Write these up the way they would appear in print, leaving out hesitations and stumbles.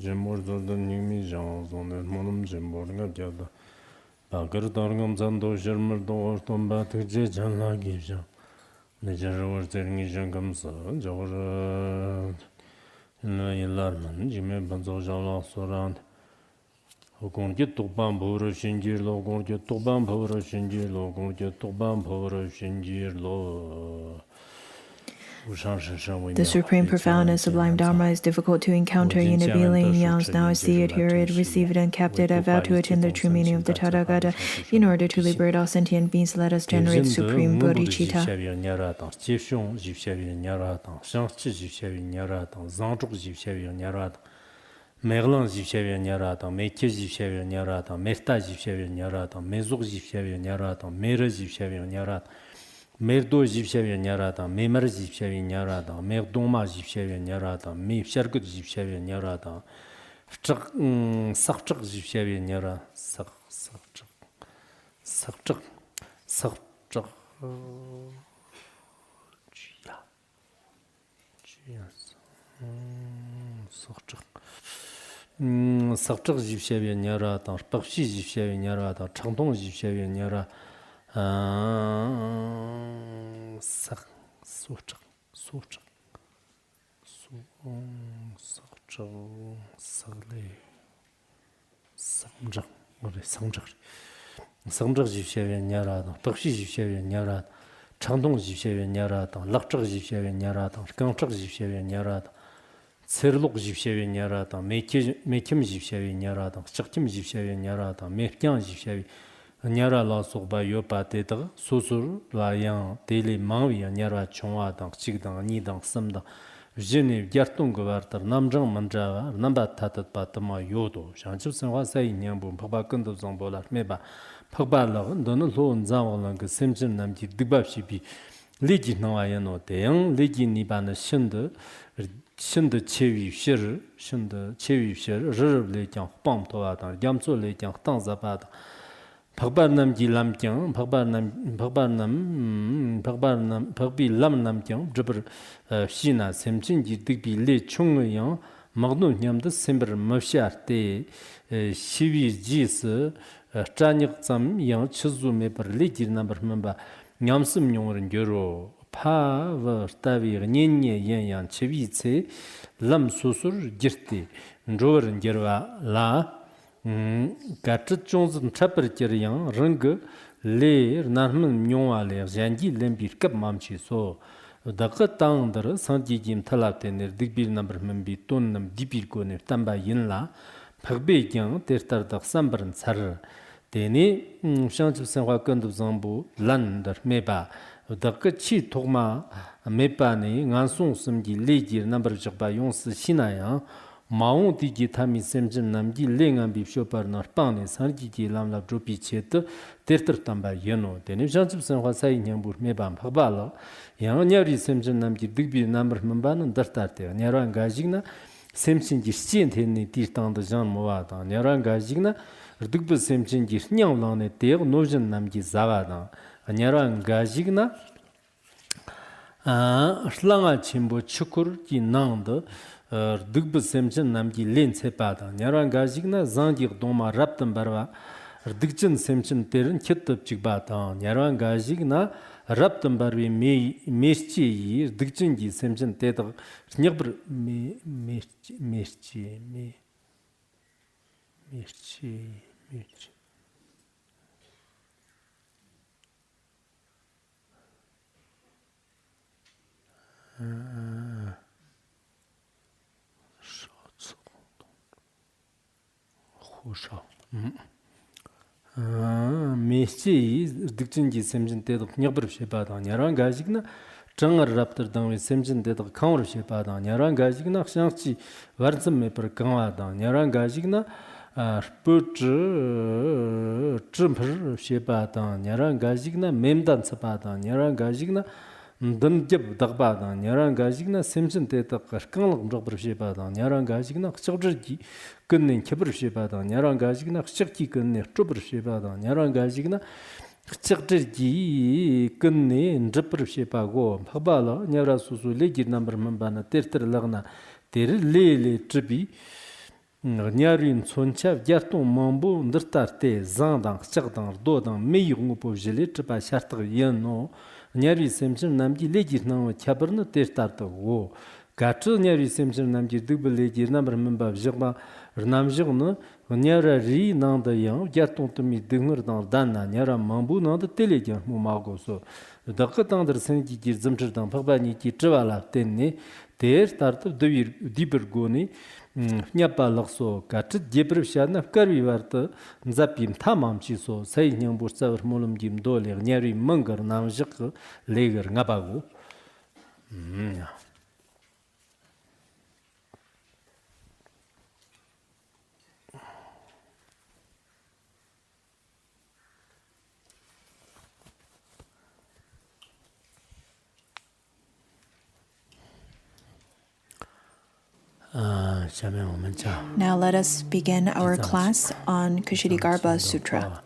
Jimbo, the Nimi Jones on the Monum Jimbo, Gada. Bagger Dorgum Zando, Germer, Door, Tomba, Jan Lagisha. The General was telling his young George Larman, Jimmy Banzo around. Who can get to bamboo, Shinji, Logo, get to bamboo, Shinji, Logo, get to bamboo, Shinji, Lo. The supreme, profound, and sublime Dharma is difficult to encounter in the Being Yangs. Now I see it, hear it, receive it, and kept it. I vow to attain the true meaning of the Tathagata. In order to liberate all sentient beings, let us generate supreme bodhicitta. Merlan Zivshavia Nyarata, Meke Zivshavia Nyarata, Merta Zivshavia Nyarata, Mezuk Zivshavia Nyarata, Mera Zivshavia Nyarata, Merdo Zivshavia Nyarata, Memer Zivshavia Nyarata, Merdoma Zivshavia Nyarata, Me Shargut Zivshavia Nyarata, Sakchak Zivshavia Nyara, Sakchak, Sakchak Zivshavia Nyarata, Pakshi Zivshavia Nyarata, Changtong Zivshavia Nyara, Sakchak, Samjak Zivshavia Nyarata, Pakshi Zivshavia Nyarata, Changtong Zivshavia Nyarata, Lakchak Zivshavia Nyarata, Kangchak Zivshavia Nyarata, Serlok Zivshavia Nyarata, Mekim Zivshavia Nyarata, Chaktim Zivshavia Nyarata, Mekyan Zivshavia Nyara La Sokba Yopa Teta, Susur, Layan, Tele Mavia Nyara Chongwa, Chigdang, Nidang, Samdang, Genev, Gyartung Vartar, Namjang Manjava, Namba Tatat Patama Yodo, Shanchu Sanwa Sai Nyambu, Papa Kendo Zambola, Meba, Papa Lagan, Donald Lon Zawalang, Simson Namji, Dibashipi, Ligi Nawayano, Deang, Ligi Nibana Shinde, Shinde Chevi Shir, Shinde Chevi Shir, Rib Lekian, Pam Toatan, Yamso Lekian, Tanzapata, Pagbar Namji Lamkian, Pagbi Lam Namkian, Jabber Shina, Semchinji, Digby Le Chung Yang, Magnum Yam the Simber Moshat, Shivi Jis, Chanik Sam Yang, Chizu Meper, Ligi number member, Yamsum Yon Gero. Pa Stavi Nyenye Yan Chevice, Lam Susur, Girti, Jover and Gerva La, Gatchet Johnson Chapter Gerian, Rung, Le, Narman Nyonale, Zangi Lembir Cap Mamchi, so the Katandra, Santi Jim Talaten, Digbil number Membi, Tonam, Dipilcon, Tamba Yinla, Pagbe Yang, Tertar Samber Sar, Deni, Shantu Sanwa Kundu Zambu, Lander, Meba. The Kachi Togma, Mepani, Nansung Sumgi, Lady, number of Bayons, Sinaya, Maon Digi Tami Semjan Namgi, Lingan Bishopar, Narpani, Sanji Lamla Dropi Chet, Terter Tamba Yeno, the Nijansu Sanwasai Yambur Mebam Pabala, Yanyari Semjan Namgi, Digby number Mamban and Dartate, Nyaran Gajigna, Semsin Gistint in the Tirtan de Jean Moata, Nyaran Gajigna, Dugbu Semjin Gisnian Lane, Ter, Nojan Namgi Zavada. Nyaran Gajigna Slanga Chimbo Chukur Ki Nand Dugbu Semjan Namgi Len Sepada Nyaran Gajigna Zandir Doma Raptan Barva Digjan Semjan Terin Kitub Chigbata Nyaran Gajigna Raptan Barvi Meschi Digjingi Semjan Teta Nyabr Meschi Messi, Dictingi Semjin Ted of Nyabar Shepadan, Yaran Gajigna, Changar Raptor down with Semjin Ted of Counter Shepadan, Yaran Gajigna, Shanchi, Varsam Meper Kangadan, Yaran Gajigna, Put Trumper Shepadan, Yaran Gajigna, Memdan Sapadan, Yaran Gajigna, Dunjab Dagbadan, Yaran Gajigna, Simpson Teta, Kangal Robber Shepadan, Yaran Gajigna, Children, Gunning Kibber Shepadan, Yaran Gajigna, Shaki Gunning, Trooper Shepadan, Yaran Gajigna, Children, Gunning, Dripper Shepago, Habala, Yara Susu, Lady number Mambana, Terter Lagna, Ter Lele Tribi. Nyarin Soncha, Yarton Mambo, Ndertarte, Zandang, Chardang, Dodang, Mayung Povjili, Tripa Shartar Yano, Nyari Semson Namji, Legit Nam, Chaberna, Testarta, Wo. Gatu Nyari Semson Namji, Double Legit, number member of Jama, Namjurno, Nyara Ri Nanda Yang, Yarton to me, Dinger Dana, Nyara Mambu, Nanda Telejan, Mumago. So the Katander Senji, Zimterdam, Pabani, Travala, Tenne, Ter start of the deeper goni. Nyapa lakso kachit jebrib shadna karvi warta nzapim tamam chiso say nyang bursa molum jim dole nyari mangar namjik leger ngabagu. 下面我们讲 Now let us begin our class on Ksitigarbha Sutra.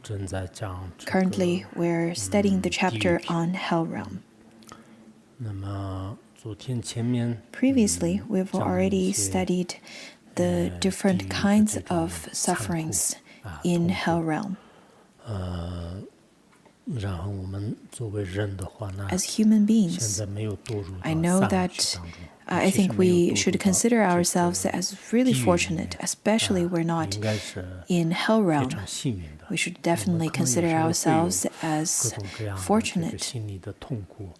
正在讲 Currently, we're studying the chapter on Hell Realm. 那么昨天前面 Previously, we've already studied the different kinds of sufferings in Hell Realm. 然后我们作为人的话呢 As human 现 beings, 在没有堕入 I 到 know 三 that 世当中 I think we should consider ourselves as really fortunate, especially we're not 应该是 in Hell 非 Realm. 常幸运的 We should definitely 可能有 consider 时候会有 ourselves 各 as 种各样的这个 fortunate. 心理的痛苦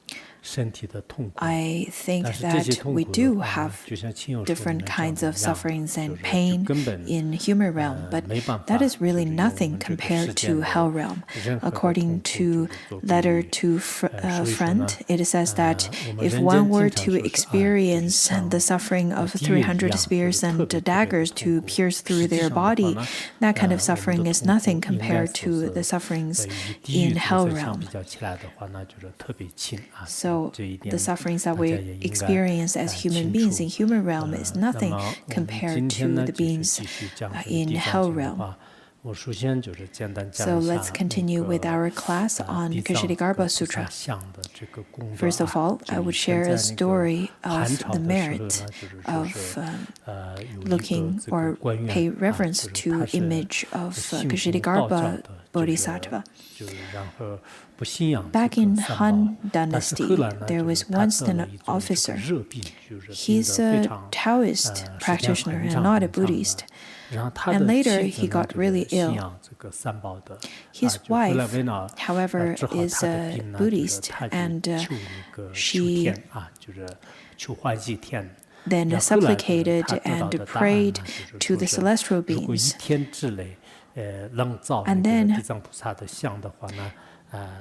身体的痛苦 I think 但是这些 that 痛 we 苦 do 的话 have 就像亲友说的 different 那 kinds 样 of sufferings 就 and 是 pain 根本 in human realm, but 没办法 that is really 就是用我 nothing 们这个 compared 世间 to 的 hell realm. 任何的 According 痛苦 to 就是做比 letter 喻 to 所以说 friend, 呢 it says that 我们 if 人 one 间 were 经常 to 说是 experience 像 the suffering of 地狱一样 300 就 spears 是特 and 别特别的 daggers 痛 to 苦 pierce 实 through 际 their 上的话 body, 呢 that kind of 我们的 suffering is 痛苦 nothing 应该 compared 说 to 是 the sufferings 与地狱 in 这 hell 个相 realm. 比较起来的话那就是特别轻啊 So 这一点 the sufferings that 大家 we 也应该 experience as human 清 beings 楚 in human realm is 那 nothing 么我们 compared 今天 to 呢 the 继续 beings 继续讲这个 in 地藏 hell 经的 realm. 话我首先就是简单讲 So 一下 let's continue with our class on 地藏 Ksitigarbha 地 Sutra. 藏相的这个功德 First of all, 就 I 以 would 前 share 在 a 那个 story 汉 of 朝 the 的时候 merit 呢就是说 of 是有一 looking 个这个 or 官员 pay 啊 reverence 就是 to 他是 image of 信奉道教 Ksitigarbha 的 Bodhisattva. 就是然后不信仰 Back 这 in 个三宝 Han 但是后 Dynasty, 来呢 there 就 was 是他 once 得了 an 一种这个 officer. 热病就是病 He's 得非 a 常 Taoist 时间 practitioner 很 and 长 not a 很长的 Buddhist. 然后他 And 的 later 妻 he 子呢 got 就是 really 信 ill. 仰这个三宝的 His 就为了 wife, 为了 however, 治好 is 他的 a 病呢就是 Buddhist, 他就 and 求那个求 she 天啊就是求欢喜天 then 然后后来就是 supplicated 他得到 and 的答案 prayed 呢就是 to the 说是 celestial 如果一 beings. 天之内能造那 And 个 then 地藏菩萨的像的话呢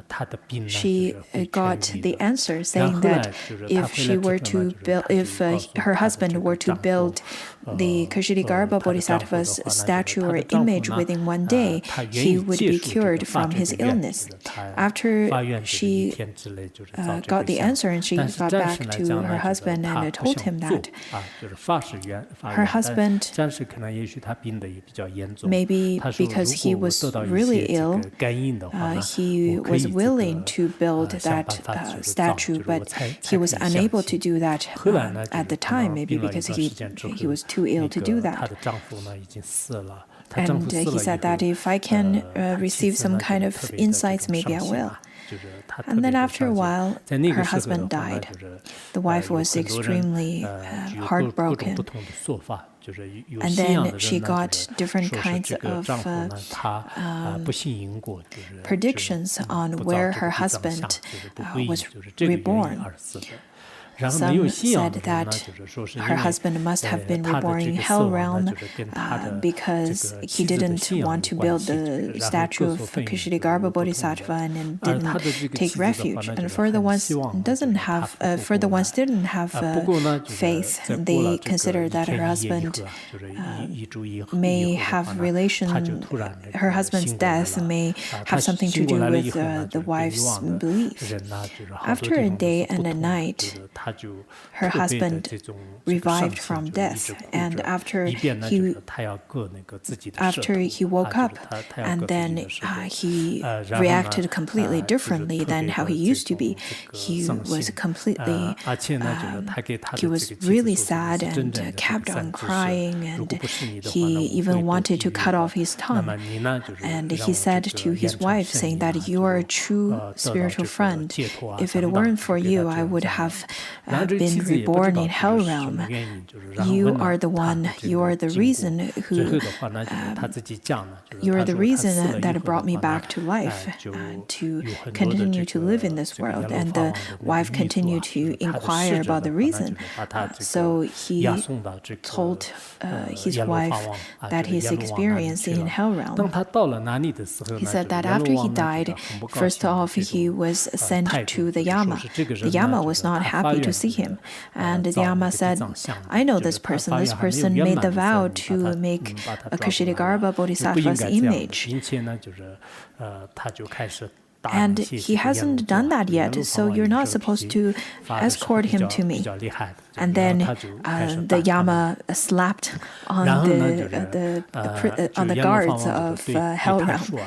他的病呢 She 就是会 got 痊愈 the 的 answer 然 saying 后后来 that 就是他 if 回 she 来 were 之后 to 呢就是 build, 他就 if 告诉 her 他的 husband 这 were 个 to 丈夫 build the Ksitigarbha 她的丈夫的 Bodhisattva's 话呢， statue 就是 or 她的丈夫 image 呢 within one day, 他愿 he 意 would 接 be 受这个 cured 发 from 这 his 个愿， illness. 就是他 After 发愿就是一 she 天之内就是造这 got 个 the 像 answer and she 但是 got 暂 back 时来 to 讲 her 呢，就是 husband 他 and 不 told 想 him 做 that 就是发誓愿发 her 愿，但 husband 暂时可能也许他病得也比较严重。 maybe 他说 because 如 he 果我 was 得到一 really 些这 ill, 个感应的话呢， he 我可以 was 这 willing 个 to build 想 that 办法就是造， statue, 就是我 but 才 he was 可以相 unable 信 to do that 后来呢，就 at 是 the 可能 time, maybe 病了一 because 段时间之后 he was too ill to do 她 that. 的丈夫呢已经死了，她丈夫 And 死 he 了以 said that 后 if I can 她妻 receive 子 some 呢 kind 就 of 特别的这 insights, 种 maybe I 伤心 will. 啊，就是她特 And 别 then 的 after a 伤心。 while, 在那 her 个时候的 husband 话呢， died. 就是 The wife 有 was 很多人 extremely 具有各种 heartbroken. 不同的说法，就是有 And 信仰的 then she 人呢， got 就是 different 说是 kinds 这个 of 丈夫呢，他不信因果，就是 predictions on 不造 where 这个 her 地藏像 husband 就是不归依， was 就是这个原因 reborn. 而死的。然后没有 Some 信仰 said 的人呢， that 就是说是因 her 为 husband must have been 他的 reborn 这 in 个死 hell 亡呢， realm 就是跟他的 because 这个 he 妻子的 didn't 信仰 want 有 to 关 build 系， the 然后 statue 各 of 所分 Ksitigarbha 不同的。 Bodhisattva and 而他的 didn't 这个 take 妻子的话 refuge. 呢， And 就是 for the 很 ones 希望呢， doesn't 就是他 have, 复 for 活 the 了。 ones didn't have 不过呢，就是 faith, 在过 they 了这个 consider 一 that 天 her 一夜以 husband 后啊，就是一周以后 may 的 have 话呢， relation, 他就突然这 her 个 husband's 醒过来 death 了。 may 他 have something to 醒过 do 来了以 with 后呢， the 就是跟以 wife's 往的 belief. 人呢，就是好多 After 地 a 方都 day 是不 and a 同的，就 night, 是他 her husband revived from death, and after he woke up, and then he reacted completely differently than how he used to be. He was completely, he was really sad and kept on crying, and he even wanted to cut off his tongue. And he said to his wife, saying that you are a true spiritual friend. If it weren't for you, I would have been reborn in hell realm. You are the one, you are the reason who, you are the reason that brought me back to life, to continue to live in this world. And the wife continued to inquire about the reason. So he told his wife that he's experiencing in hell realm. He said that after he died, first off, he was sent to the Yama. The Yama was not happy to see him. And the Yama said, I know this person. This person made the vow to make a Ksitigarbha Bodhisattva's image. And he hasn't done that yet, so you're not supposed to escort him to me. And then the Yama slapped on the guards of Hell Realm.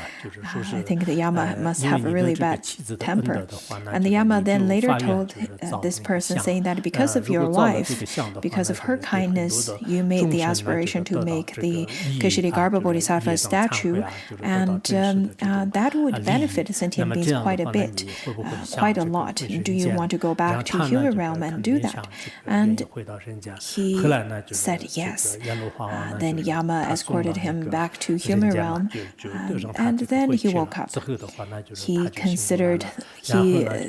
I think the Yama must have a really bad temper. And the Yama then later told this person, saying that because of your wife, because of her kindness, you made the aspiration to make the Ksitigarbha Bodhisattva statue, and that would benefit sentient beings quite a bit, quite a lot. Do you want to go back to human realm and do that? And he said yes. Then Yama escorted him back to human realm, and then he woke up. He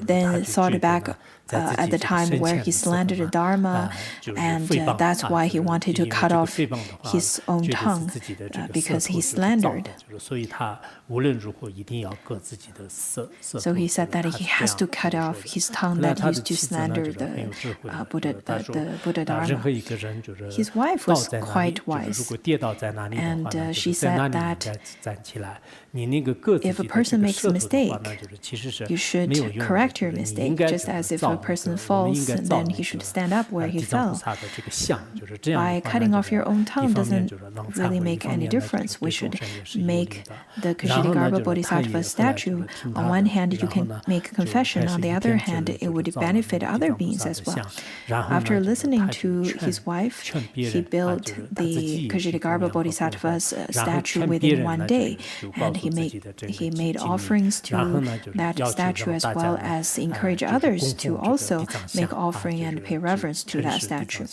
then thought back at the time where he slandered the Dharma, and that's why he wanted to cut off his own tongue, because he slandered. So he said that he has to cut off his tongue that used to slander the Buddha Dharma. His wife was quite wise, and she said that if a person makes a mistake, you should correct your mistake, just as if a person falls, then he should stand up where he fell. By cutting off your own tongue doesn't really make any difference. We should make the Ksitigarbha Bodhisattva statue. On one hand, you can make confession. On the other hand, it would benefit other beings as well. After listening to his wife, he built the Ksitigarbha Bodhisattva's statue within one day, and he made offerings to that statue, as well as encourage others to also make offering and pay reverence to that statue.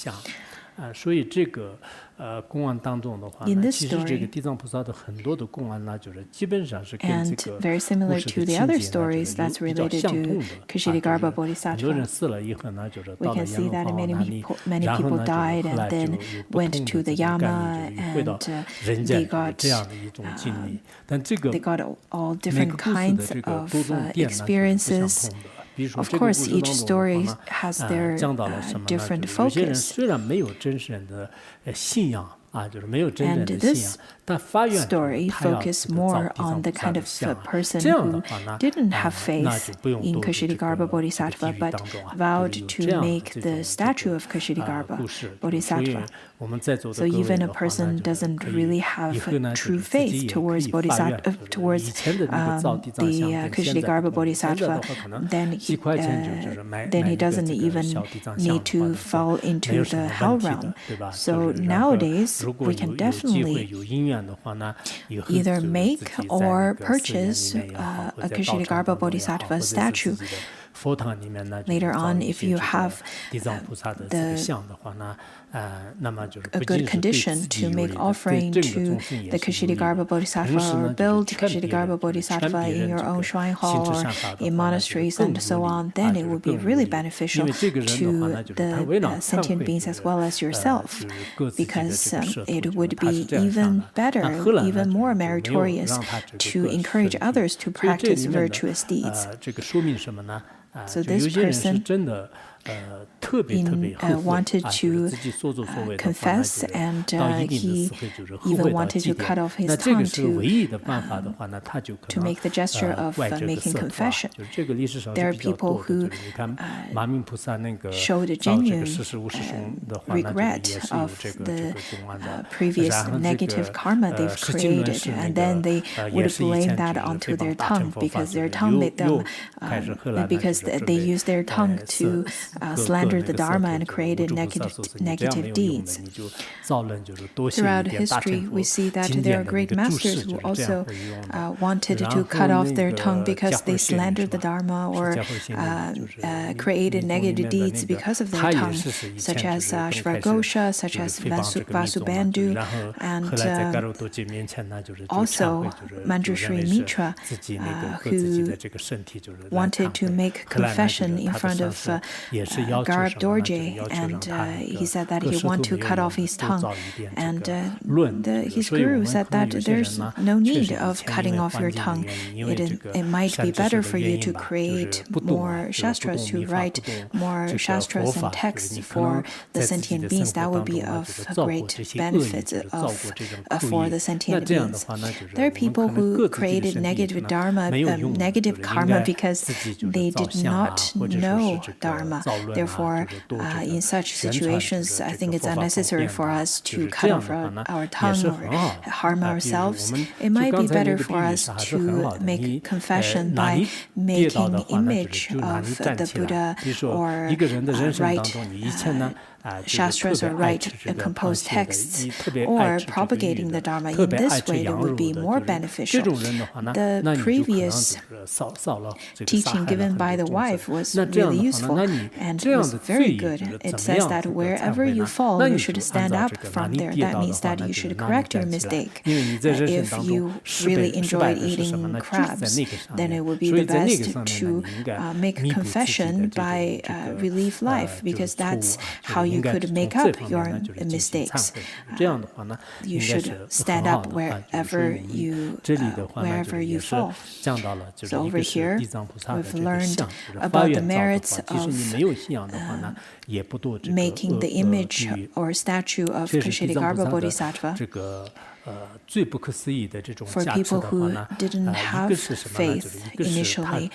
In this story, and very similar to the other stories that's related to Ksitigarbha Bodhisattva, we can see that many people died and then went to the Yama, and they got all different kinds of experiences. Of course, each story has their different focus. And this story focused more on the kind of person who didn't have faith in Ksitigarbha Bodhisattva, but vowed to make the statue of Ksitigarbha Bodhisattva. So even a person doesn't really have true faith towards the Ksitigarbha Bodhisattva, then he doesn't even need to fall into the hell realm. So nowadays, we can definitely either make or purchase a Ksitigarbha Bodhisattva statue. Later on, if you have a good condition to make offering to the Ksitigarbha Bodhisattva, or build Ksitigarbha Bodhisattva in your own shrine hall or in monasteries and so on, then it would be really beneficial to the sentient beings as well as yourself, because it would be even better, even more meritorious to encourage others to practice virtuous deeds. So this person wanted to confess, and he even wanted to cut off his tongue to make the gesture of making confession. There are people who showed a genuine regret of the previous negative karma they've created, and then they would blame that onto their tongue because their tongue made them, because they used their tongue to slander the Dharma and created negative deeds. Throughout history, we see that there are great masters who also wanted to cut off their tongue because they slandered the Dharma or created negative deeds because of their tongue, such as Shvargosha, such as Vasubandhu, and also Manjushri Mitra, who wanted to make confession in front of Garab Dorje, and he said that he wanted to cut off his tongue. And his guru said that there's no need of cutting off your tongue. It might be better for you to create more shastras, to write more shastras and texts for the sentient beings. That would be of great benefit for the sentient beings. There are people who created negative dharma, negative karma, because they did not know dharma. Therefore, in such situations, I think it's unnecessary for us to cut off our tongue or harm ourselves. It might be better for us to make confession by making image of the Buddha, or write shastras, or write composed texts, or propagating the Dharma. In this way, it would be more beneficial. The previous teaching given by the wife was really useful and was very good. It says that wherever you fall, you should stand up from there. That means that you should correct your mistake. If you really enjoyed eating crabs, then it would be the best to make confession by relief life, because that's how you could make up your mistakes. You should stand up wherever you fall. So over here, we've learned about the merits of making the image or statue of Ksitigarbha Bodhisattva. For people who didn't have faith initially,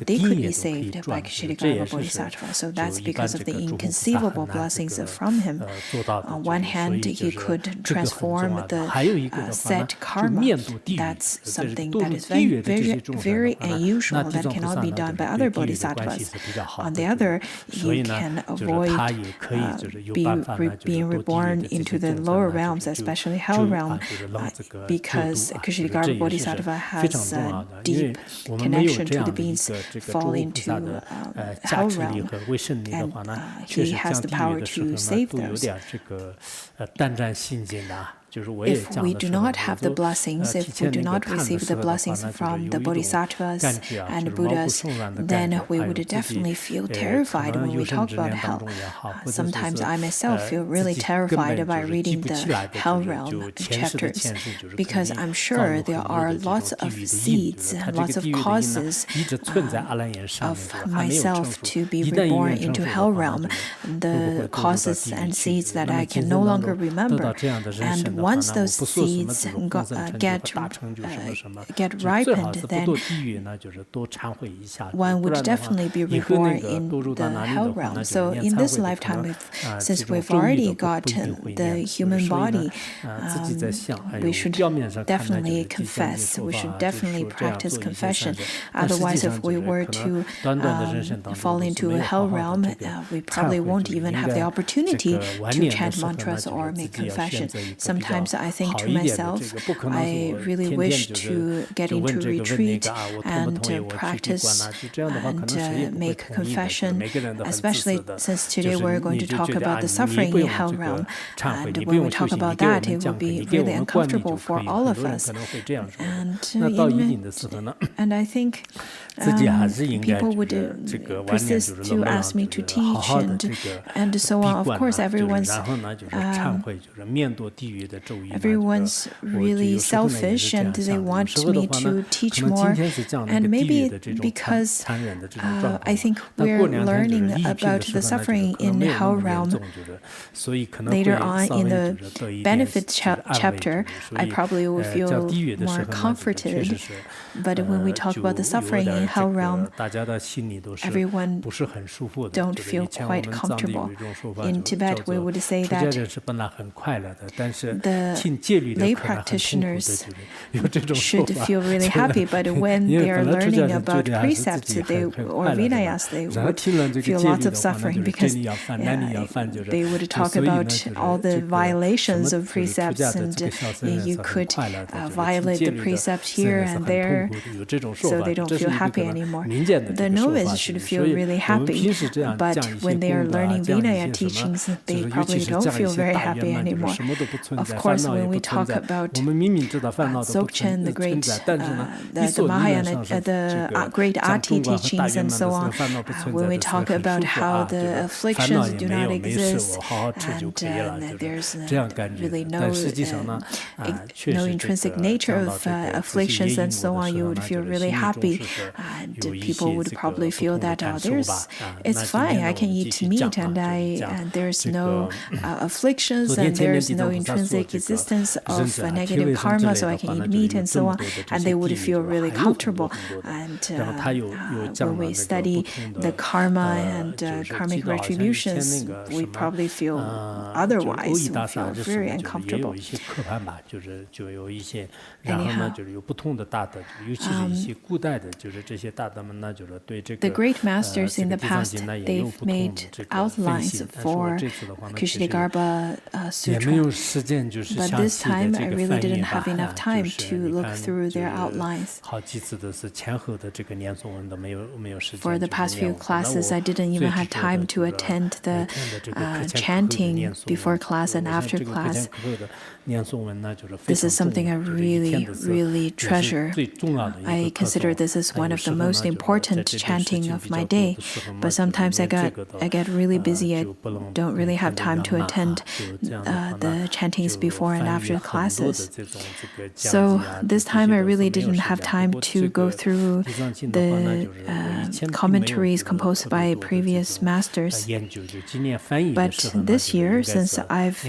they could be saved by Ksitigarbha Bodhisattva. So that's because of the inconceivable blessings from him. On one hand, he could transform the set karma. That's something that is very unusual, that cannot be done by other bodhisattvas. On the other, he can avoid being reborn into the lower realms, especially hell realm, because Ksitigarbha Bodhisattva has a deep connection to the beings falling to hell realm, and he has the power to save those. If we do not have the blessings, if we do not receive the blessings from the bodhisattvas and Buddhas, then we would definitely feel terrified when we talk about hell. Sometimes I myself feel really terrified by reading the hell realm chapters, because I'm sure there are lots of seeds, lots of causes of myself to be reborn into hell realm, the causes and seeds that I can no longer remember. And once those seeds get ripened, then one would definitely be reborn in the hell realm. So in this lifetime, since we've already got the human body, we should definitely confess. We should definitely practice confession. Otherwise, if we were to fall into a hell realm, we probably won't even have the opportunity to chant mantras or make confession. Sometimes I think to myself, I really wish to get into retreat and practice and make confession, especially since today we're going to talk about the suffering in hell realm. And when we talk about that, it will be really uncomfortable for all of us. And I think people would persist to ask me to teach and so on. Of course, everyone's everyone's really selfish and they want me to teach more. And maybe because I think we're learning about the suffering in hell realm. Later on in the benefits chapter, I probably will feel more comforted. But when we talk about the suffering in hell realm, everyone don't feel quite comfortable. In Tibet, we would say that the lay practitioners should feel really happy, but when they are learning about precepts or Vinayas, they would feel lots of suffering because they would talk about all the violations of precepts, and you could violate the precepts here and there, so they don't feel happy anymore. The novice should feel really happy, but when they are learning Vinaya teachings, they probably don't feel very happy anymore. Of course, when we talk about Dzogchen, the great, the Mahayana, the great Ati teachings and so on, when we talk about how the afflictions do not exist, and there's really no intrinsic nature of afflictions and so on, you would feel really happy, and people would probably feel that it's fine, I can eat meat, and there's no afflictions, and there's no intrinsic existence of negative karma, so I can eat meat and so on, and they would feel really comfortable. And when we study the karma and karmic retributions, we probably feel otherwise, we feel very uncomfortable. Anyhow, the great masters in the past, they've made outlines for Ksitigarbha Sutra, but this time I really didn't have enough time to look through their outlines. For the past few classes, I didn't even have time to attend the chanting before class and after class. This is something I really treasure. I consider this as one of the most important chanting of my day, but sometimes I get really busy. I don't really have time to attend the chantings before and after classes. So this time I really didn't have time to go through the commentaries composed by previous masters. But this year, since I've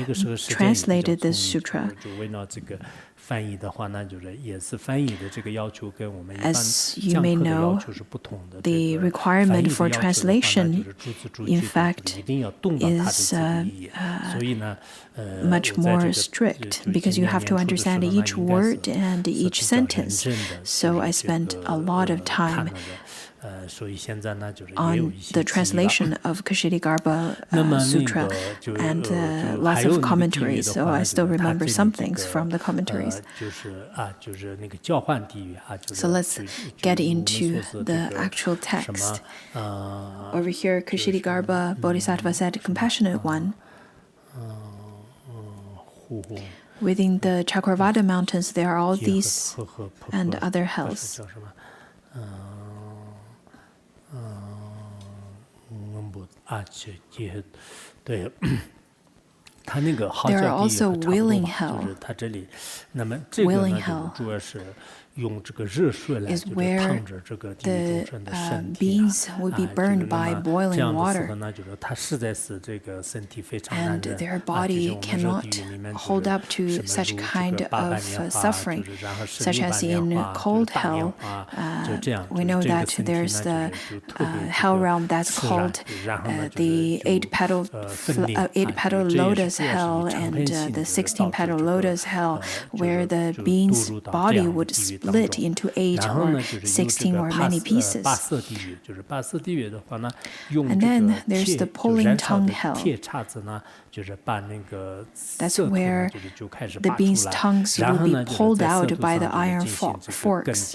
translated this sutra, as you may know, the requirement for translation, in fact, is much more strict, because you have to understand each word and each sentence. So I spent a lot of time on the translation of Ksitigarbha Sutra and lots of commentaries, so I still remember some things from the commentaries. So let's get into the actual text. Over here, Ksitigarbha Bodhisattva said, "Compassionate One, within the Chakravarta mountains there are all these and other hells. There are also willing hell. Willing hell is where the beings would be burned by boiling water, and their body cannot hold up to such kind of suffering, such as in cold hell. We know that there's the hell realm that's called the eight-petal lotus hell and the 16-petal lotus hell, where the being's body would split into 8 or 16 or many pieces. And then there's the pulling tongue hell. That's where the being's tongues will be pulled out by the iron forks.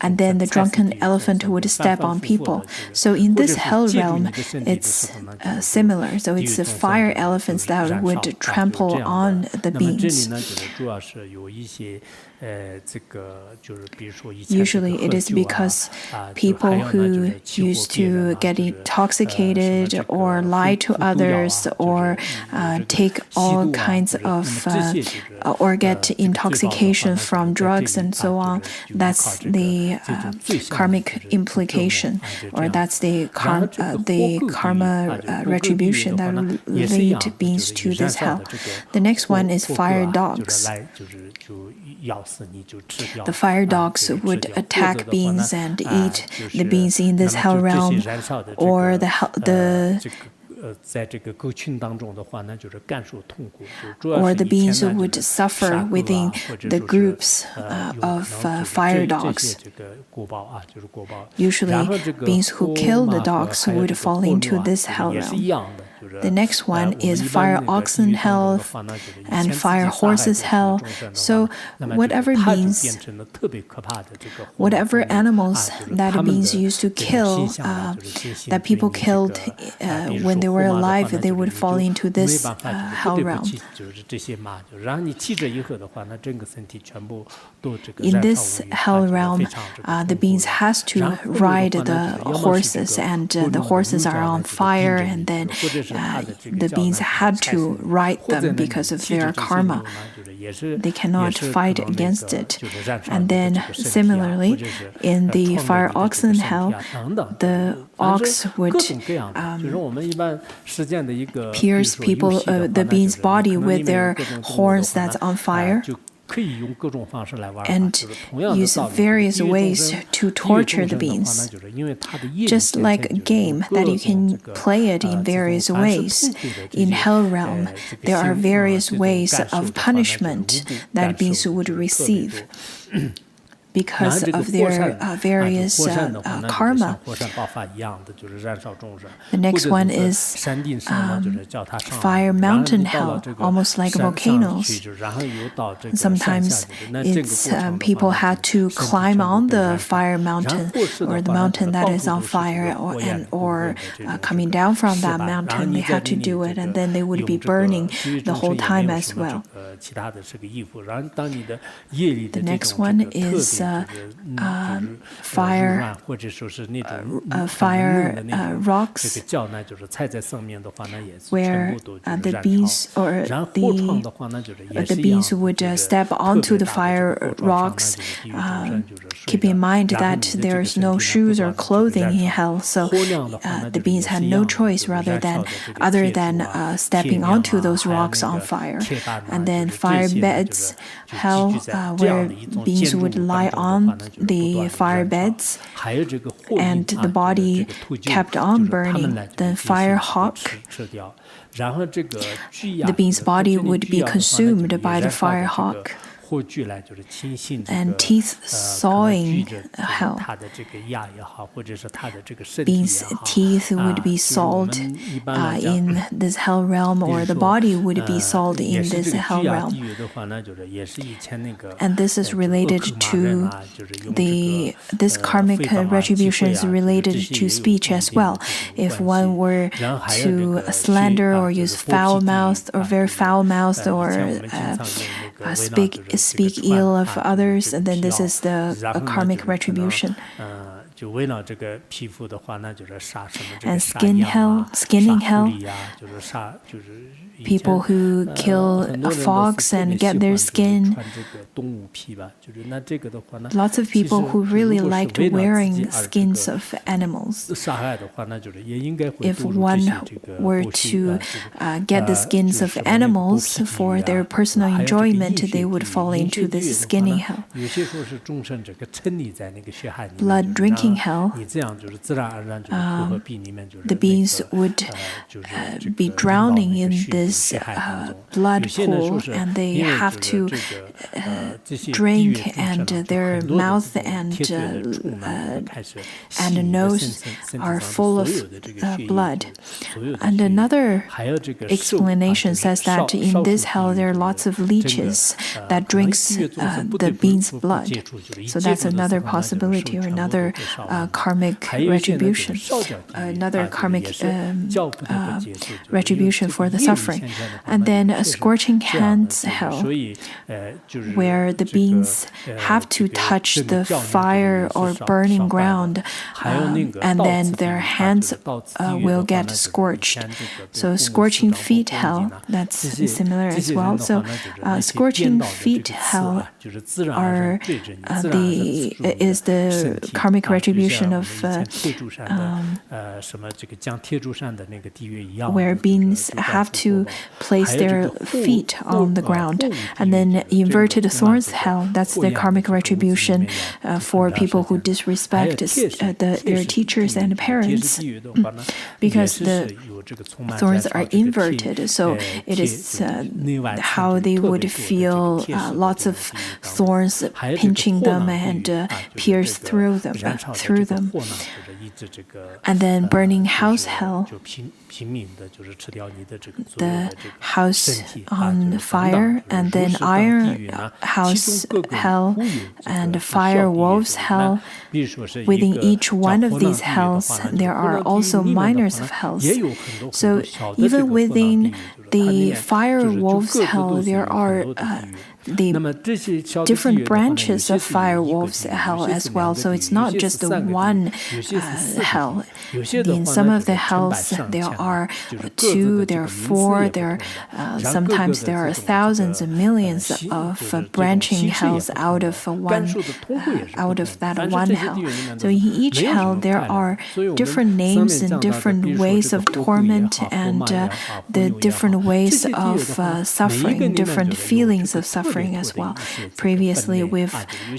and then the drunken elephant would step on people. So in this hell realm, it's similar. So it's the fire elephants that would trample on the beings. Usually it is because people who used to get intoxicated or lie to others or take all kinds of or get intoxication from drugs and so on, that's the karmic implication, or that's the karma retribution that will lead beings to this hell. The next one is fire dogs. The fire dogs would attack beings and eat the beings in this hell realm, or or the beings would suffer within the groups of fire dogs. Usually, beings who kill the dogs would fall into this hell realm. The next one is fire oxen hell and fire horses hell. So whatever beings, whatever animals that beings used to kill, that people killed when they were alive, they would fall into this hell realm. In this hell realm, the beings has to ride the horses, and the horses are on fire, and then the beings had to ride them because of their karma. They cannot fight against it. And then similarly, in the fire oxen hell, the ox would pierce the being's body with their horns that's on fire, and use various ways to torture the beings. Just like a game that you can play it in various ways, in hell realm there are various ways of punishment that beings would receive because of their various karma. The next one is fire mountain hell, almost like volcanoes. Sometimes it's people had to climb on the fire mountain, or the mountain that is on fire, or coming down from that mountain. They had to do it, and then they would be burning the whole time as well. The next one is fire rocks, where the beings or the beings would step onto the fire rocks. Keep in mind that there's no shoes or clothing in hell, so the beings had no choice other than stepping onto those rocks on fire. And then fire beds hell, where beings would lie on the fire beds and the body kept on burning. Then fire hawk, the being's body would be consumed by the fire hawk. And teeth sawing hell. Beings' teeth would be sawed in this hell realm, or the body would be sawed in this hell realm. And this is related to this karmic retribution is related to speech as well. If one were to slander or use foul-mouthed or very foul-mouthed or speak ill of others, and then this is the karmic retribution. And skinning hell, people who kill a fox and get their skin. Lots of people who really liked wearing skins of animals. If one were to get the skins of animals for their personal enjoyment, they would fall into this skinning hell. Blood drinking hell, the beings would be drowning in this blood pool, and they have to drink, and their mouth and nose are full of blood. And another explanation says that in this hell there are lots of leeches that drinks the being's blood. So that's another possibility or another karmic retribution, another karmic retribution for the suffering. And then a scorching hands hell, where the beings have to touch the fire or burning ground, and then their hands will get scorched. So scorching feet hell, that's similar as well. So scorching feet hell is the karmic retribution of where beings have to place their feet on the ground. And then inverted thorns hell, that's the karmic retribution for people who disrespect their teachers and parents, because the thorns are inverted. So it is how they would feel lots of thorns pinching them and pierce through them. And then burning house hell, the house on fire, and then iron house hell and fire wolves hell. Within each one of these hells, there are also minors of hells. So even within the fire wolves hell, there are the different branches of fire wolves hell as well. So it's not just the one hell. In some of the hells, there are 2, there are 4, sometimes there are thousands and millions of branching hells out of that one hell. So in each hell, there are different names and different ways of torment and the different ways of suffering, different feelings of suffering as well. Previously, we've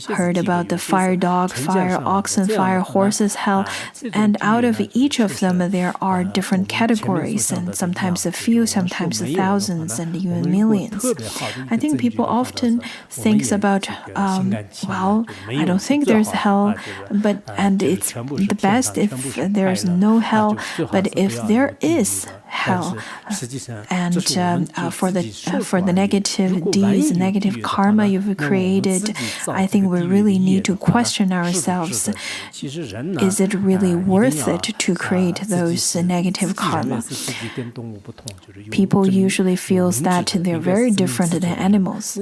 heard about the fire dog, fire oxen, fire horses hell, and out of each of them, there are different categories, and sometimes a few, sometimes thousands, and even millions. I think people often think about, well, I don't think there's hell, and it's the best if there's no hell, but if there is hell, and for the negative deeds, negative karma you've created, I think we really need to question ourselves. Is it really worth it to create those negative karma? People usually feel that they're very different than animals.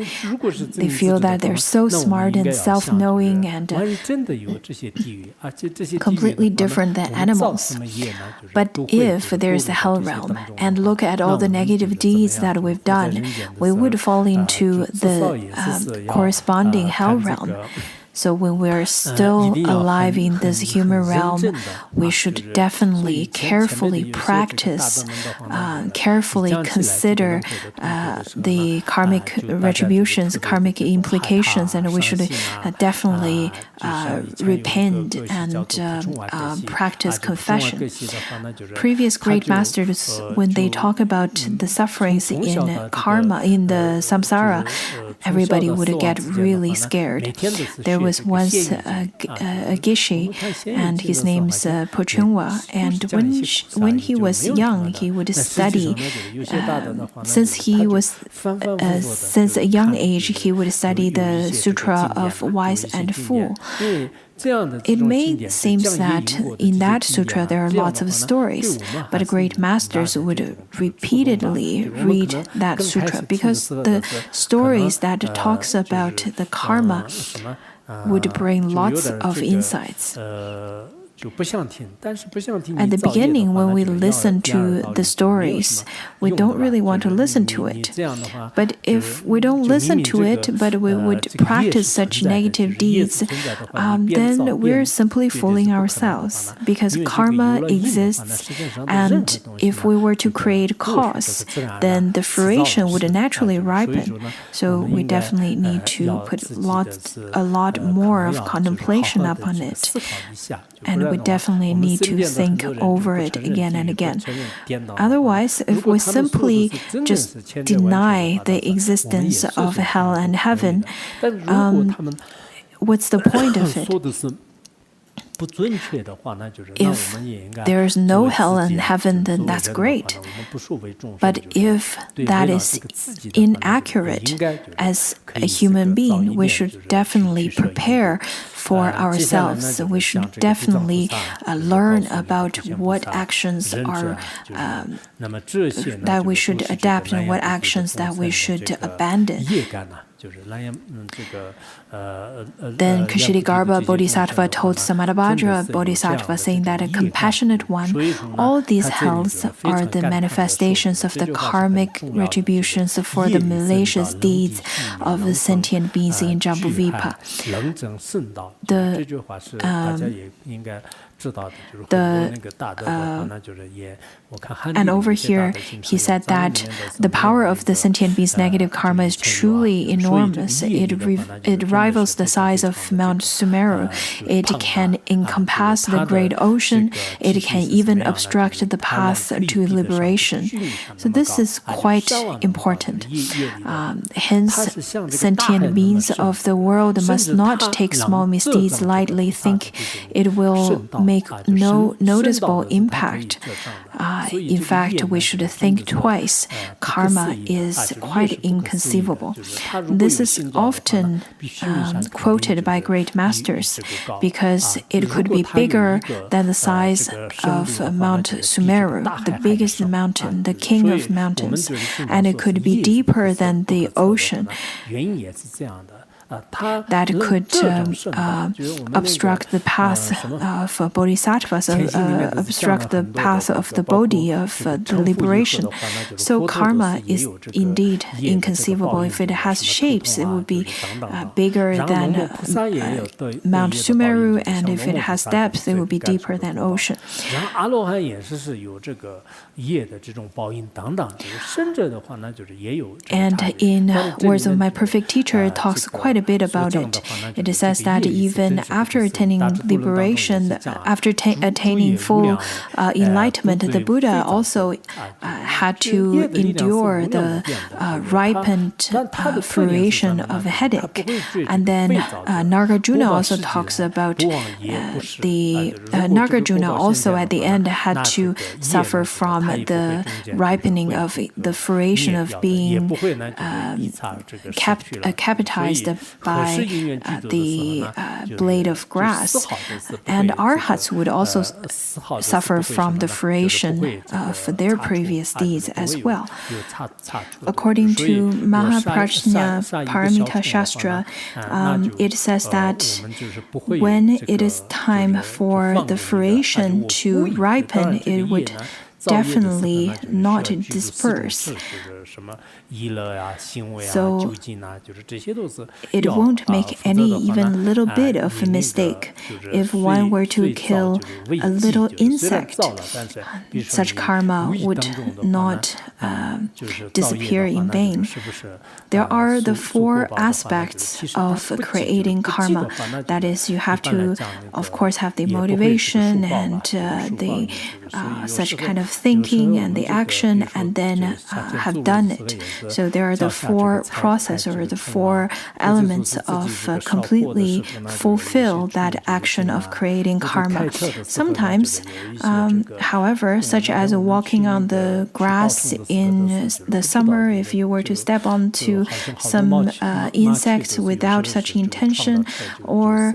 They feel that they're so smart and self-knowing and completely different than animals. But if there's a hell realm, and look at all the negative deeds that we've done, we would fall into the corresponding hell realm. So when we're still alive in this human realm, we should definitely carefully practice, carefully consider the karmic retributions, karmic implications, and we should definitely repent and practice confession. Previous great masters, when they talk about the sufferings in karma, in the samsara, everybody would get really scared. There was once a Gishi, and his name's Pochungwa, and when he was young, he would study. Since a young age, he would study the Sutra of Wise and Fool. It may seem that in that sutra there are lots of stories, but great masters would repeatedly read that sutra because the stories that talks about the karma would bring lots of insights. At the beginning, when we listen to the stories, we don't really want to listen to it. But if we don't listen to it, but we would practice such negative deeds, then we're simply fooling ourselves. Because karma exists, and if we were to create cause, then the fruition would naturally ripen. So we definitely need to put a lot more of contemplation upon it. And we definitely need to think over it again and again. Otherwise, if we simply just deny the existence of hell and heaven, what's the point of it? If there is no hell and heaven, then that's great. But if that is inaccurate, as a human being, we should definitely prepare for ourselves. We should definitely learn about what actions are that we should adapt and what actions that we should abandon. Then Ksitigarbha Bodhisattva told Samadabhadra Bodhisattva, saying that a compassionate one, all these hells are the manifestations of the karmic retributions for the malicious deeds of the sentient beings in Jambudvipa. And over here, he said that the power of the sentient being's negative karma is truly enormous. It rivals the size of Mount Sumeru. It can encompass the great ocean. It can even obstruct the path to liberation. So this is quite important. Hence, sentient beings of the world must not take small misdeeds lightly, think it will make no noticeable impact. In fact, we should think twice. Karma is quite inconceivable. This is often quoted by great masters because it could be bigger than the size of Mount Sumeru, the biggest mountain, the king of mountains, and it could be deeper than the ocean. That could obstruct the path of bodhisattvas, obstruct the path of the Bodhi, of the liberation. So karma is indeed inconceivable. If it has shapes, it would be bigger than Mount Sumeru, and if it has depth, it would be deeper than ocean. And in Words of My Perfect Teacher, it talks quite a bit about it. It says that even after attaining liberation, after attaining full enlightenment, the Buddha also had to endure the ripened fruition of a headache. And then Nagarjuna also talks about Nagarjuna also at the end had to suffer from the ripening of the fruition of being capitalized by the blade of grass. And arhats would also suffer from the fruition of their previous deeds as well. According to Mahaprajna Paramita Shastra, it says that when it is time for the fruition to ripen, it would definitely not disperse. So it won't make any even little bit of a mistake. If one were to kill a little insect, such karma would not disappear in vain. There are the four aspects of creating karma. That is, you have to, of course, have the motivation and the such kind of thinking and the action, and then have done it. So there are the four processes or the four elements of completely fulfill that action of creating karma. Sometimes, however, such as walking on the grass in the summer, if you were to step onto some insects without such intention, or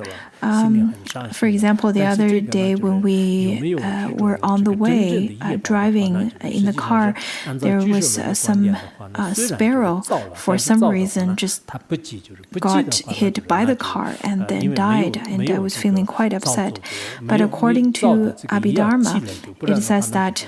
for example, the other day when we were on the way driving in the car, there was some sparrow for some reason just got hit by the car and then died, and I was feeling quite upset. But according to Abhidharma, it says that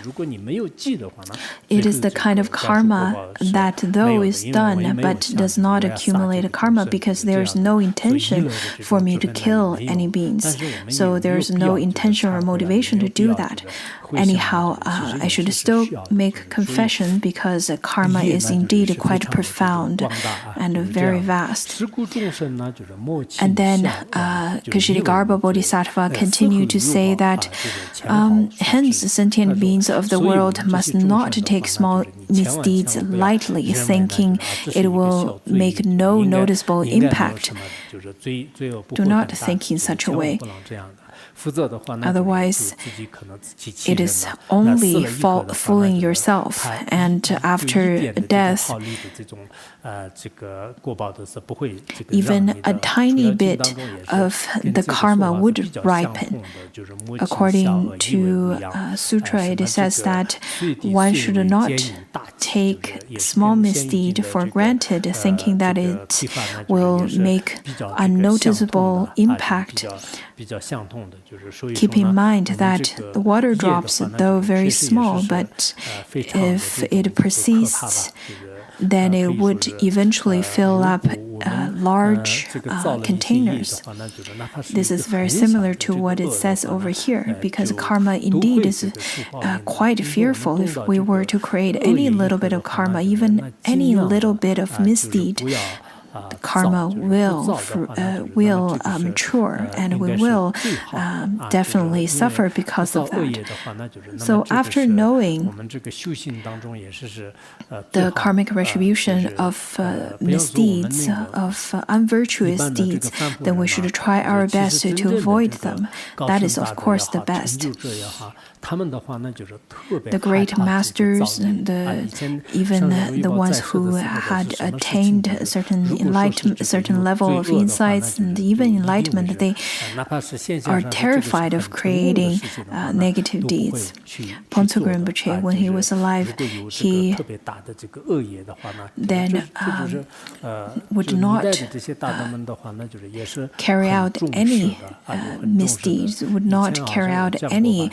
it is the kind of karma that though is done but does not accumulate a karma, because there is no intention for me to kill any beings. So there's no intention or motivation to do that. Anyhow, I should still make confession because karma is indeed quite profound and very vast. And then Ksitigarbha Bodhisattva continued to say that hence sentient beings of the world must not take small misdeeds lightly, thinking it will make no noticeable impact. Do not think in such a way. Otherwise, it is only fooling yourself, and after death, even a tiny bit of the karma would ripen. According to Sutra, it says that one should not take small misdeed for granted, thinking that it will make unnoticeable impact. Keep in mind that the water drops, though very small, but if it persists, then it would eventually fill up large containers. This is very similar to what it says over here, because karma indeed is quite fearful. If we were to create any little bit of karma, even any little bit of misdeed, the karma will mature, and we will definitely suffer because of that. So after knowing the karmic retribution of misdeeds, of unvirtuous deeds, then we should try our best to avoid them. That is, of course, the best. The great masters, and even the ones who had attained a certain level of insights and even enlightenment, they are terrified of creating negative deeds. Pontsog Rinpoche, when he was alive, he then would not carry out any misdeeds, would not carry out any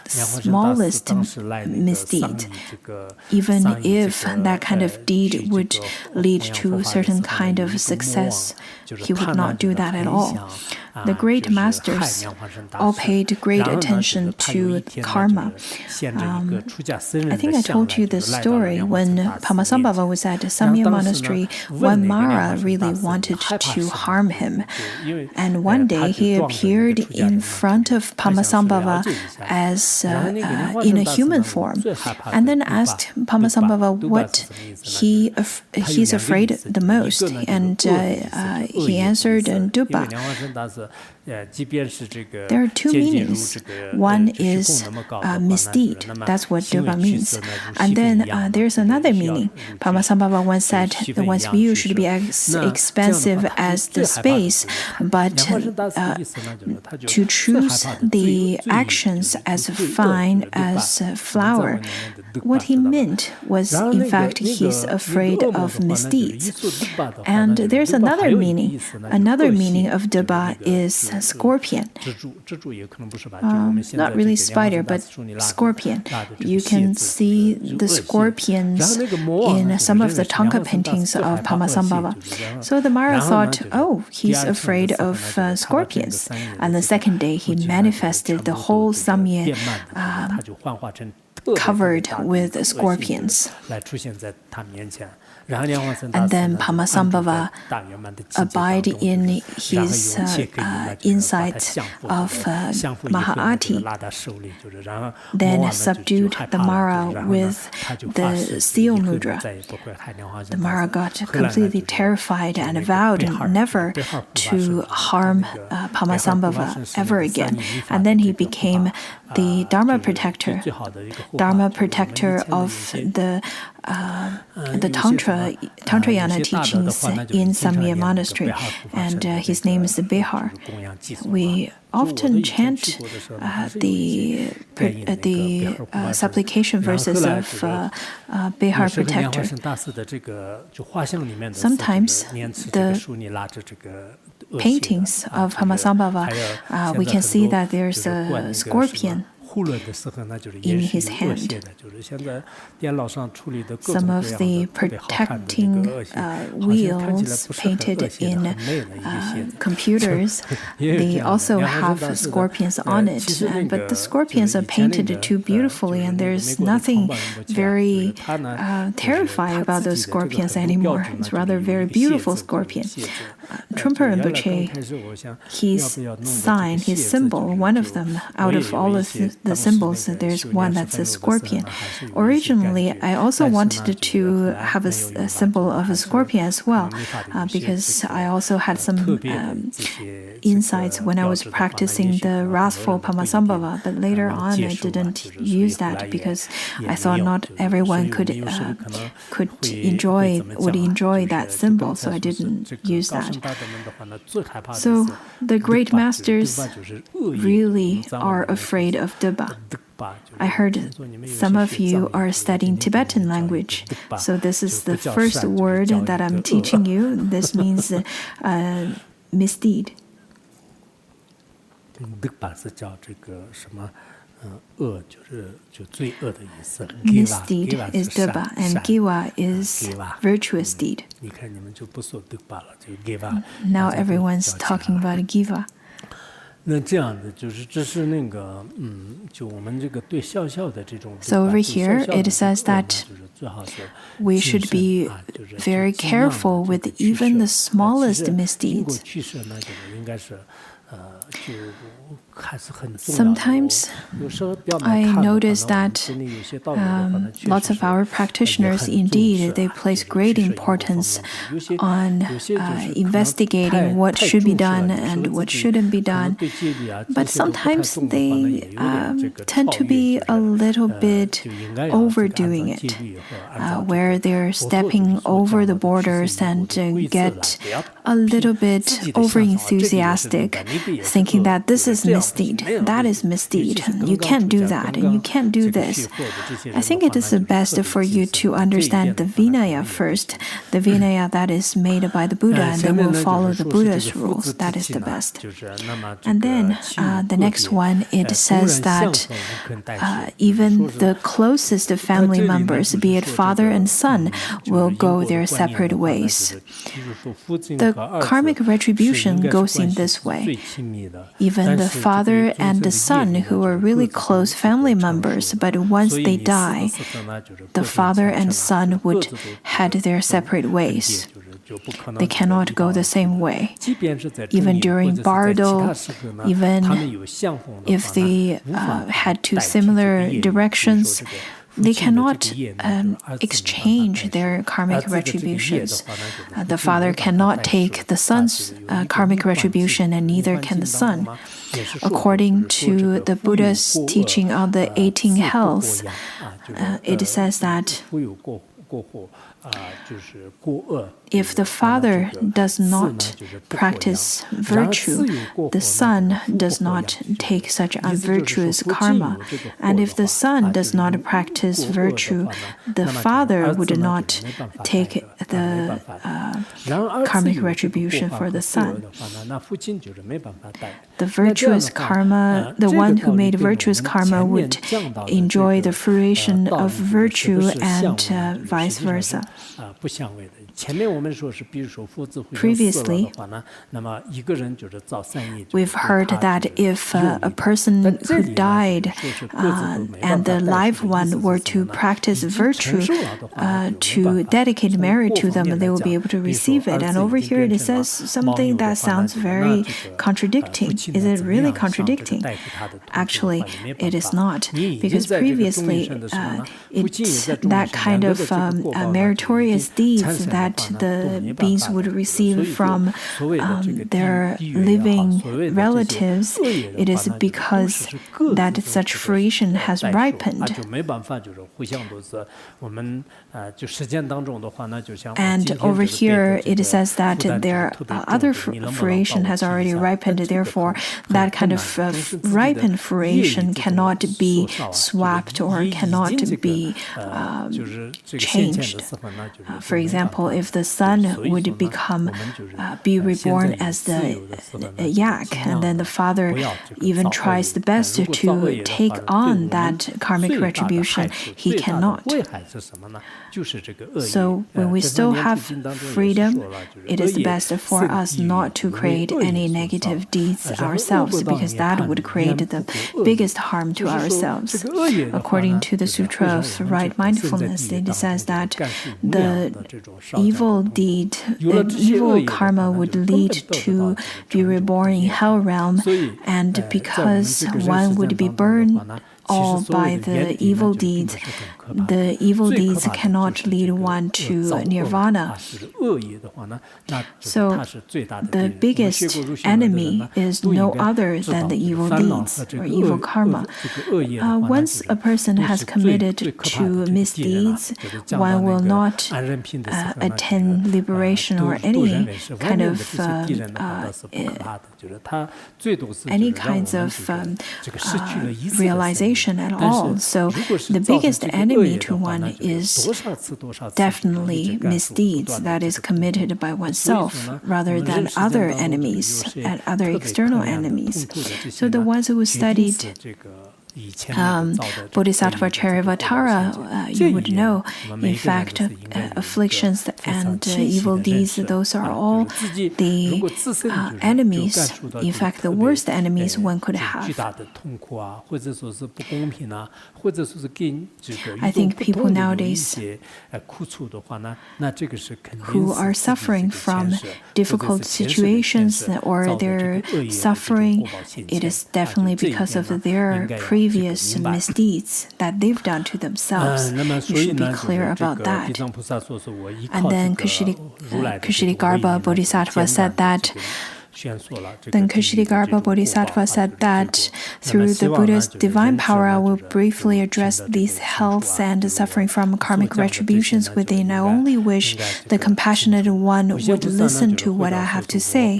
smallest misdeed, even if that kind of deed would lead to certain kind of success. He would not do that at all. The great masters all paid great attention to karma. I think I told you the story when Padmasambhava was at Samye Monastery. One Mara really wanted to harm him, and one day he appeared in front of Padmasambhava as in a human form, and then asked Padmasambhava what he's afraid the most, and he answered Dupa. There are two meanings. One is misdeed. That's what Dupa means. And then there's another meaning. Padmasambhava once said that one's view should be as expansive as the space, but to choose the actions as fine as a flower. What he meant was, in fact, he's afraid of misdeeds. And there's another meaning. Another meaning of Dupa is scorpion. Not really spider, but scorpion. You can see the scorpions in some of the Thangka paintings of Padmasambhava. So the Mara thought, oh, he's afraid of scorpions. And the second day, he manifested the whole Samye covered with scorpions. And then Padmasambhava abide in his insight of Mahāti, then subdued the Mara with the seal mudra. The Mara got completely terrified and vowed never to harm Padmasambhava ever again. And then he became the Dharma protector of the Tantrayana teachings in Samye Monastery, and his name is Behar. We often chant the supplication verses of Behar protector. Sometimes the paintings of Padmasambhava, we can see that there's a scorpion in his hand. Some of the protecting wheels painted in computers, they also have scorpions on it. But the scorpions are painted too beautifully, and there's nothing very terrifying about those scorpions anymore. It's rather a very beautiful scorpion. Trungpa Rinpoche, his sign, his symbol, one of them out of all of the symbols, there's one that's a scorpion. Originally, I also wanted to have a symbol of a scorpion as well, because I also had some insights when I was practicing the wrathful Pamasambhava, but later on I didn't use that because I thought not everyone would enjoy that symbol, so I didn't use that. So the great masters really are afraid of Dubba. I heard some of you are studying Tibetan language, so this is the first word that I'm teaching you. This means misdeed. Misdeed is Dubba, and Giva is virtuous deed. Now everyone's talking about Giva. So over here it says that we should be very careful with even the smallest misdeeds. Sometimes I notice that lots of our practitioners, indeed, they place great importance on investigating what should be done and what shouldn't be done. But sometimes they tend to be a little bit overdoing it, where they're stepping over the borders and get a little bit over-enthusiastic, thinking that this is misdeed, that is misdeed, you can't do that, and you can't do this. I think it is the best for you to understand the Vinaya first, the Vinaya that is made by the Buddha, and then we'll follow the Buddha's rules. That is the best. And then the next one, it says that even the closest family members, be it father and son, will go their separate ways. The karmic retribution goes in this way. Even the father and the son, who are really close family members, but once they die, the father and son would head their separate ways. They cannot go the same way. Even during bardo, even if they head to similar directions, they cannot exchange their karmic retributions. The father cannot take the son's karmic retribution, and neither can the son. According to the Buddha's teaching on the 18 hells, it says that if the father does not practice virtue, the son does not take such unvirtuous karma. And if the son does not practice virtue, the father would not take the karmic retribution for the son. The virtuous karma, the one who made virtuous karma would enjoy the fruition of virtue, and vice versa. Previously, we've heard that if a person who died and the live one were to practice virtue, to dedicate merit to them, they will be able to receive it. And over here it says something that sounds very contradicting. Is it really contradicting? Actually, it is not, because previously it's that kind of meritorious deeds that the beings would receive from their living relatives. It is because that such fruition has ripened. And over here it says that their other fruition has already ripened. Therefore, that kind of ripened fruition cannot be swapped or cannot be changed. For example, if the son would be reborn as the yak, and then the father even tries the best to take on that karmic retribution, he cannot. So when we still have freedom, it is best for us not to create any negative deeds ourselves, because that would create the biggest harm to ourselves. According to the Sutra of Right Mindfulness, it says that evil deed, an evil karma would lead to be reborn in hell realm, and because one would be burned all by the evil deeds cannot lead one to nirvana. So the biggest enemy is no other than the evil deeds or evil karma. Once a person has committed to misdeeds, one will not attain liberation or any kind of realization at all. So the biggest enemy to one is definitely misdeeds that is committed by oneself rather than other enemies and other external enemies. So the ones who studied Bodhisattva Charyavatara, you would know, in fact, afflictions and evil deeds, those are all the enemies, in fact, the worst enemies one could have. I think people nowadays who are suffering from difficult situations or they're suffering, it is definitely because of their previous misdeeds that they've done to themselves. You should be clear about that. And then Ksitigarbha Bodhisattva said that through the Buddha's divine power, I will briefly address these healths and suffering from karmic retributions within. I only wish the compassionate one would listen to what I have to say.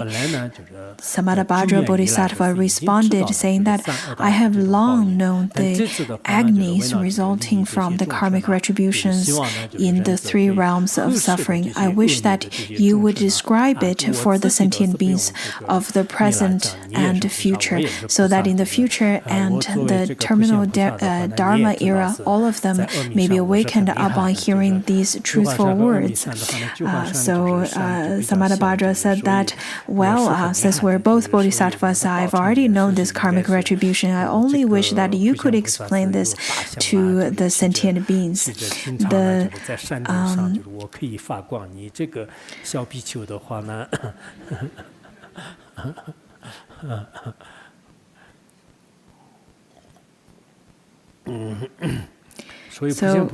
Samadabhadra Bodhisattva responded, saying that I have long known the agonies resulting from the karmic retributions in the three realms of suffering. I wish that you would describe it for the sentient beings of the present and future, so that in the future and the terminal Dharma era, all of them may be awakened upon hearing these truthful words. So Samadabhadra said that, well, since we're both bodhisattvas, I've already known this karmic retribution. I only wish that you could explain this to the sentient beings. So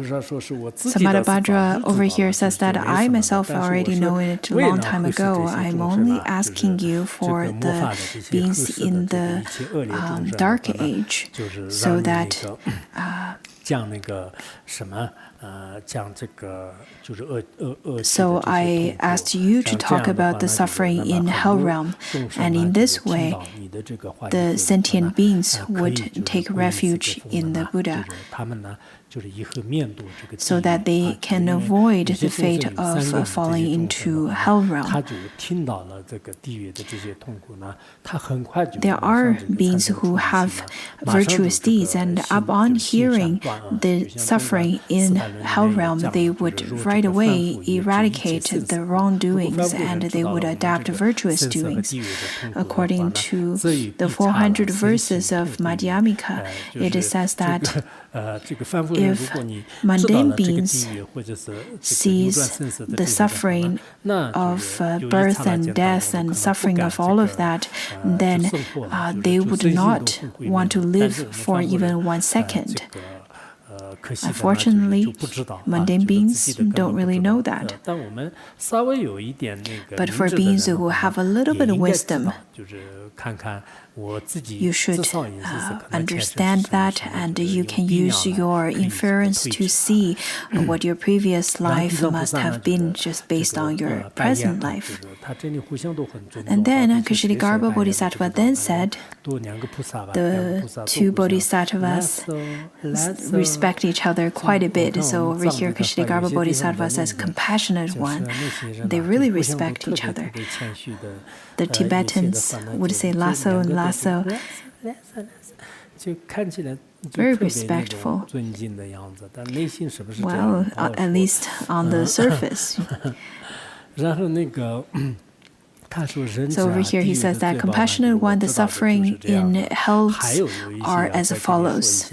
Samadabhadra over here says that I myself already know it a long time ago. I'm only asking you for the beings in the dark age, so that so I asked you to talk about the suffering in hell realm, and in this way, the sentient beings would take refuge in the Buddha, so that they can avoid the fate of falling into hell realm. There are beings who have virtuous deeds, and upon hearing the suffering in hell realm, they would right away eradicate the wrongdoings and they would adapt virtuous doings. According to the 400 verses of Madhyamika, it says that if mundane beings sees the suffering of birth and death and suffering of all of that, then they would not want to live for even 1 second. Unfortunately, mundane beings don't really know that. But for beings who have a little bit of wisdom, you should understand that, and you can use your inference to see what your previous life must have been just based on your present life. And then Ksitigarbha Bodhisattva then said, the two bodhisattvas respect each other quite a bit. So over here, Ksitigarbha Bodhisattva says, compassionate one. They really respect each other. The Tibetans would say lasso and lasso. Very respectful. Well, at least on the surface. So over here he says that compassionate one, the suffering in hells are as follows.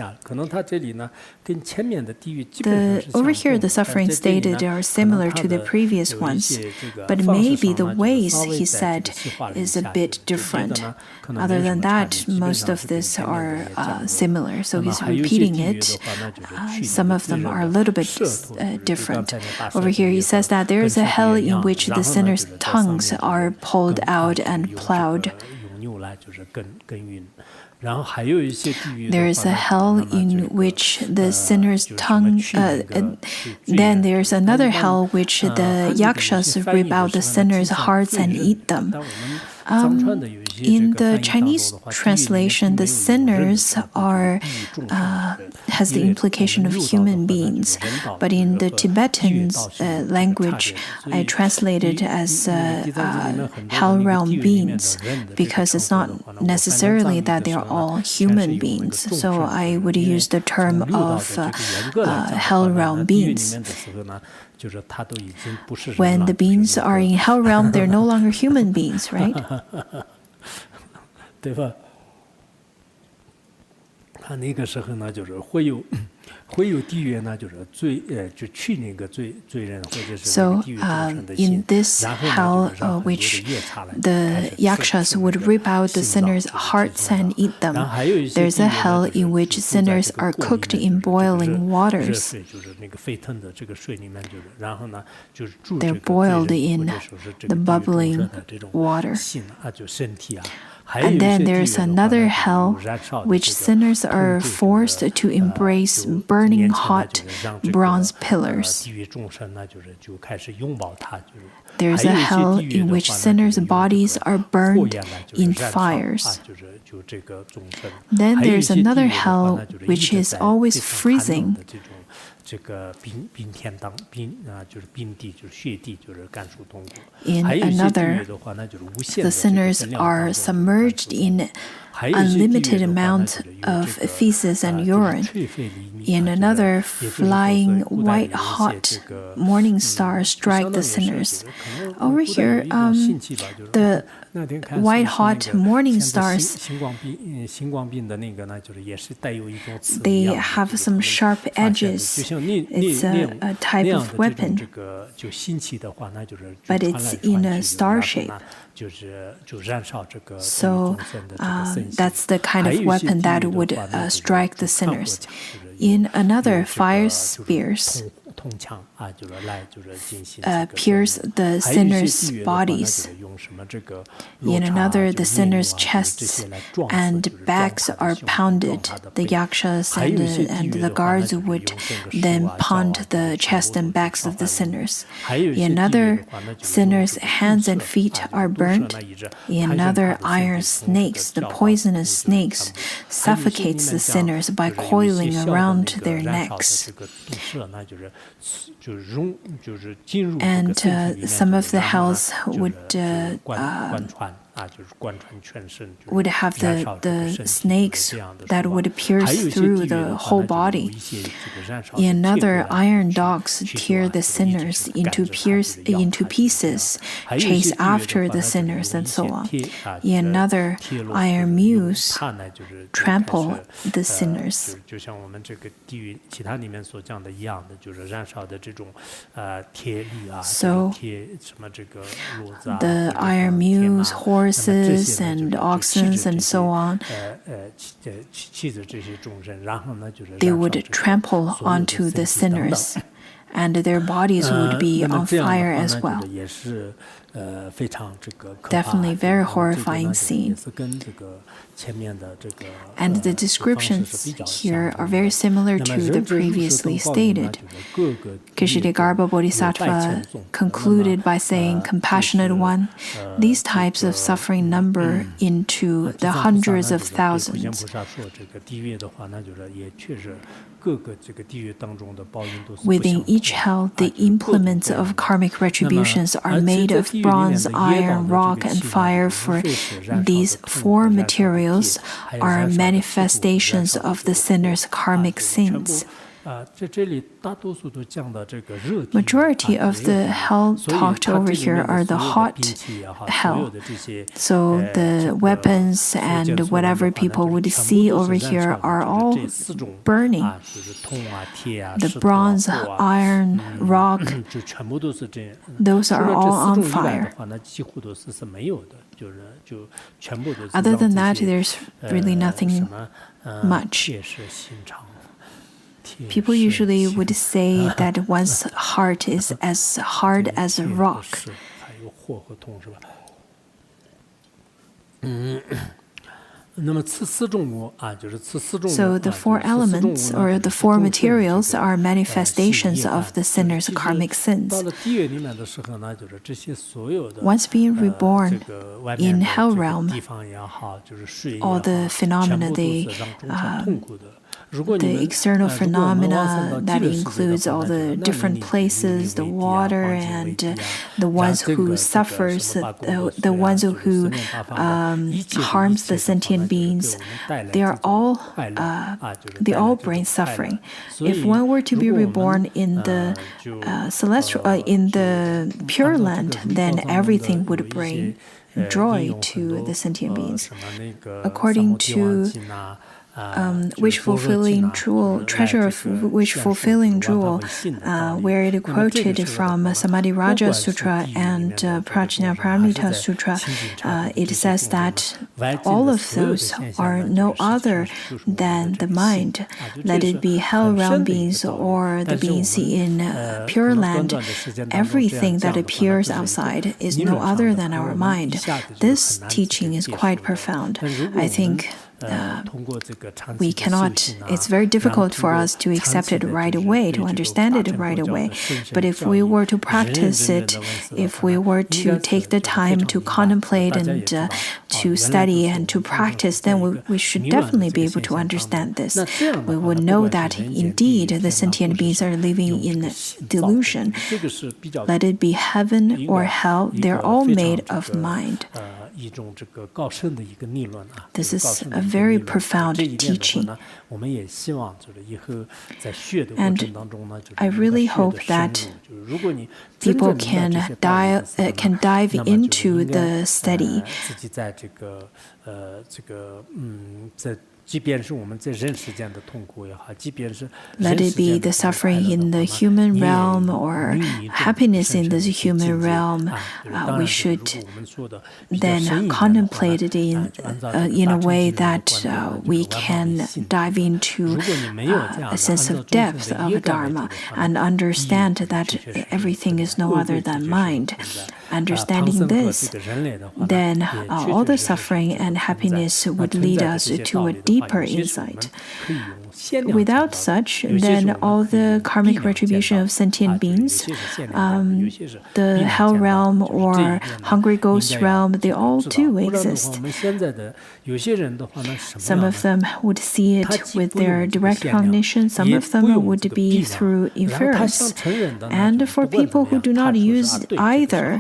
Over here the suffering stated are similar to the previous ones, but maybe the ways he said is a bit different. Other than that, most of this are similar. So he's repeating it. Some of them are a little bit different. Over here he says that there is a hell in which the sinners' tongues are pulled out and plowed. There is a hell in which the sinner's tongue, then there's another hell which the yakshas rip out the sinners' hearts and eat them. In the Chinese translation, the sinners are has the implication of human beings, but in the Tibetan language, I translate it as hell realm beings because it's not necessarily that they're all human beings. So I would use the term of hell realm beings. When the beings are in hell realm, they're no longer human beings, right? 对吧？他那个时候呢，就是会有地狱呢，就是就去那个罪人或者是地狱众生的心， in this hell, which the yakshas would rip out the sinners' hearts and eat them. There's a hell in which sinners are cooked in boiling waters. They're boiled in the bubbling water. And then there's another hell which sinners are forced to embrace burning hot bronze pillars. There's a hell in which sinners' bodies are burned in fires. Then there's another hell which is always freezing. In another, the sinners are submerged in unlimited amount of feces and urine. In another, flying white-hot morning stars strike the sinners. Over here, the white-hot morning stars, they have some sharp edges. It's a type of weapon, but it's in a star shape. So that's the kind of weapon that would strike the sinners. In another, fire spears pierce the sinners' bodies. In another, the sinners' chests and backs are pounded. The yakshas and the guards would then pound the chest and backs of the sinners. In another, sinners' hands and feet are burnt. In another, iron snakes, the poisonous snakes, suffocates the sinners by coiling around their necks. And some of the hells would have the snakes that would pierce through the whole body. In another, iron dogs tear the sinners into pieces, chase after the sinners, and so on. In another, iron mules trample the sinners. So the iron mules, horses, and oxen, and so on, they would trample onto the sinners, and their bodies would be on fire as well. Definitely very horrifying scene. And the descriptions here are very similar to the previously stated. Ksitigarbha Bodhisattva concluded by saying, "Compassionate one, these types of suffering number into the hundreds of thousands. Within each hell, the implements of karmic retributions are made of bronze, iron, rock, and fire, for these four materials are manifestations of the sinner's karmic sins." Majority of the hell talked over here are the hot hell. So the weapons and whatever people would see over here are all burning. The bronze, iron, rock, those are all on fire. Other than that, there's really nothing much. People usually would say that one's heart is as hard as a rock. So the four elements or the four materials are manifestations of the sinner's karmic sins. Once being reborn in hell realm, all the phenomena, the external phenomena that includes all the different places, the water, and the ones who suffers, the ones who harms the sentient beings, they all bring suffering. If one were to be reborn in the in the Pure Land, then everything would bring joy to the sentient beings. According to wish-fulfilling jewel, treasure of wish-fulfilling jewel, where it quoted from Samadhi Raja Sutra and Prajnaparamita Sutra, it says that all of those are no other than the mind. Let it be hell realm beings or the beings in Pure Land. Everything that appears outside is no other than our mind. This teaching is quite profound. I think we cannot, it's very difficult for us to accept it right away, to understand it right away. But if we were to practice it, if we were to take the time to contemplate and to study and to practice, then we should definitely be able to understand this. We would know that indeed the sentient beings are living in delusion. Let it be heaven or hell, they're all made of mind. This is a very profound teaching. And I really hope that people can dive into the study. Let it be the suffering in the human realm or happiness in the human realm, we should then contemplate it in a way that we can dive into a sense of depth of Dharma and understand that everything is no other than mind. Understanding this, then all the suffering and happiness would lead us to a deeper insight. Without such, then all the karmic retribution of sentient beings, the hell realm or hungry ghost realm, they all too exist. Some of them would see it with their direct cognition, some of them would be through inference. And for people who do not use either,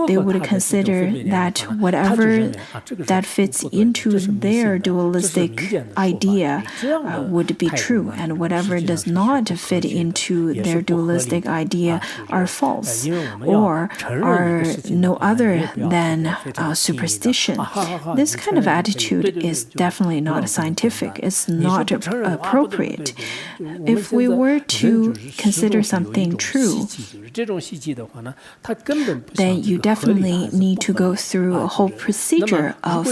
they would consider that whatever that fits into their dualistic idea would be true, and whatever does not fit into their dualistic idea are false or are no other than superstition. This kind of attitude is definitely not scientific. It's not appropriate. If we were to consider something true, then you definitely need to go through a whole procedure of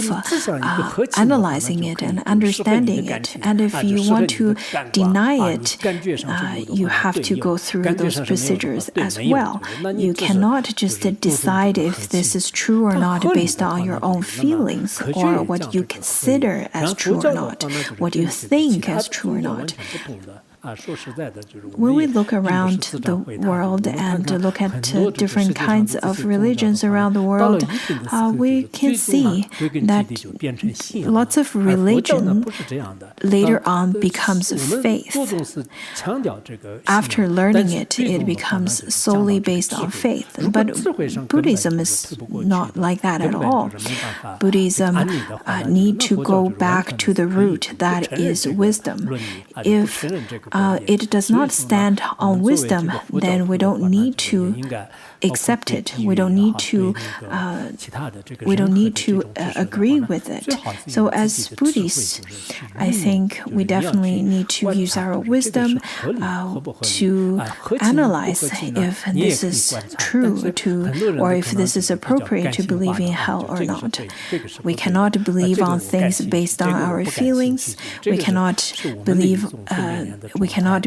analyzing it and understanding it. And if you want to deny it, you have to go through those procedures as well. You cannot just decide if this is true or not based on your own feelings or what you consider as true or not, what you think as true or not. When we look around the world and look at different kinds of religions around the world, we can see that lots of religion later on becomes faith. After learning it, it becomes solely based on faith. But Buddhism is not like that at all. Buddhism need to go back to the root, that is wisdom. If it does not stand on wisdom, then we don't need to accept it. We don't need to agree with it. So as Buddhists, I think we definitely need to use our wisdom to analyze if this is true or if this is appropriate to believe in hell or not. We cannot believe on things based on our feelings. We cannot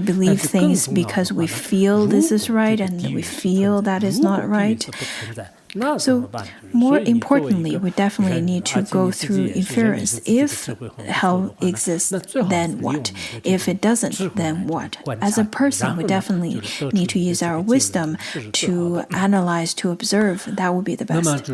believe things because we feel this is right and we feel that is not right. So, more importantly, we definitely need to go through inference. If hell exists, then what? If it doesn't, then what? As a person, we definitely need to use our wisdom to analyze, to observe. That would be the best.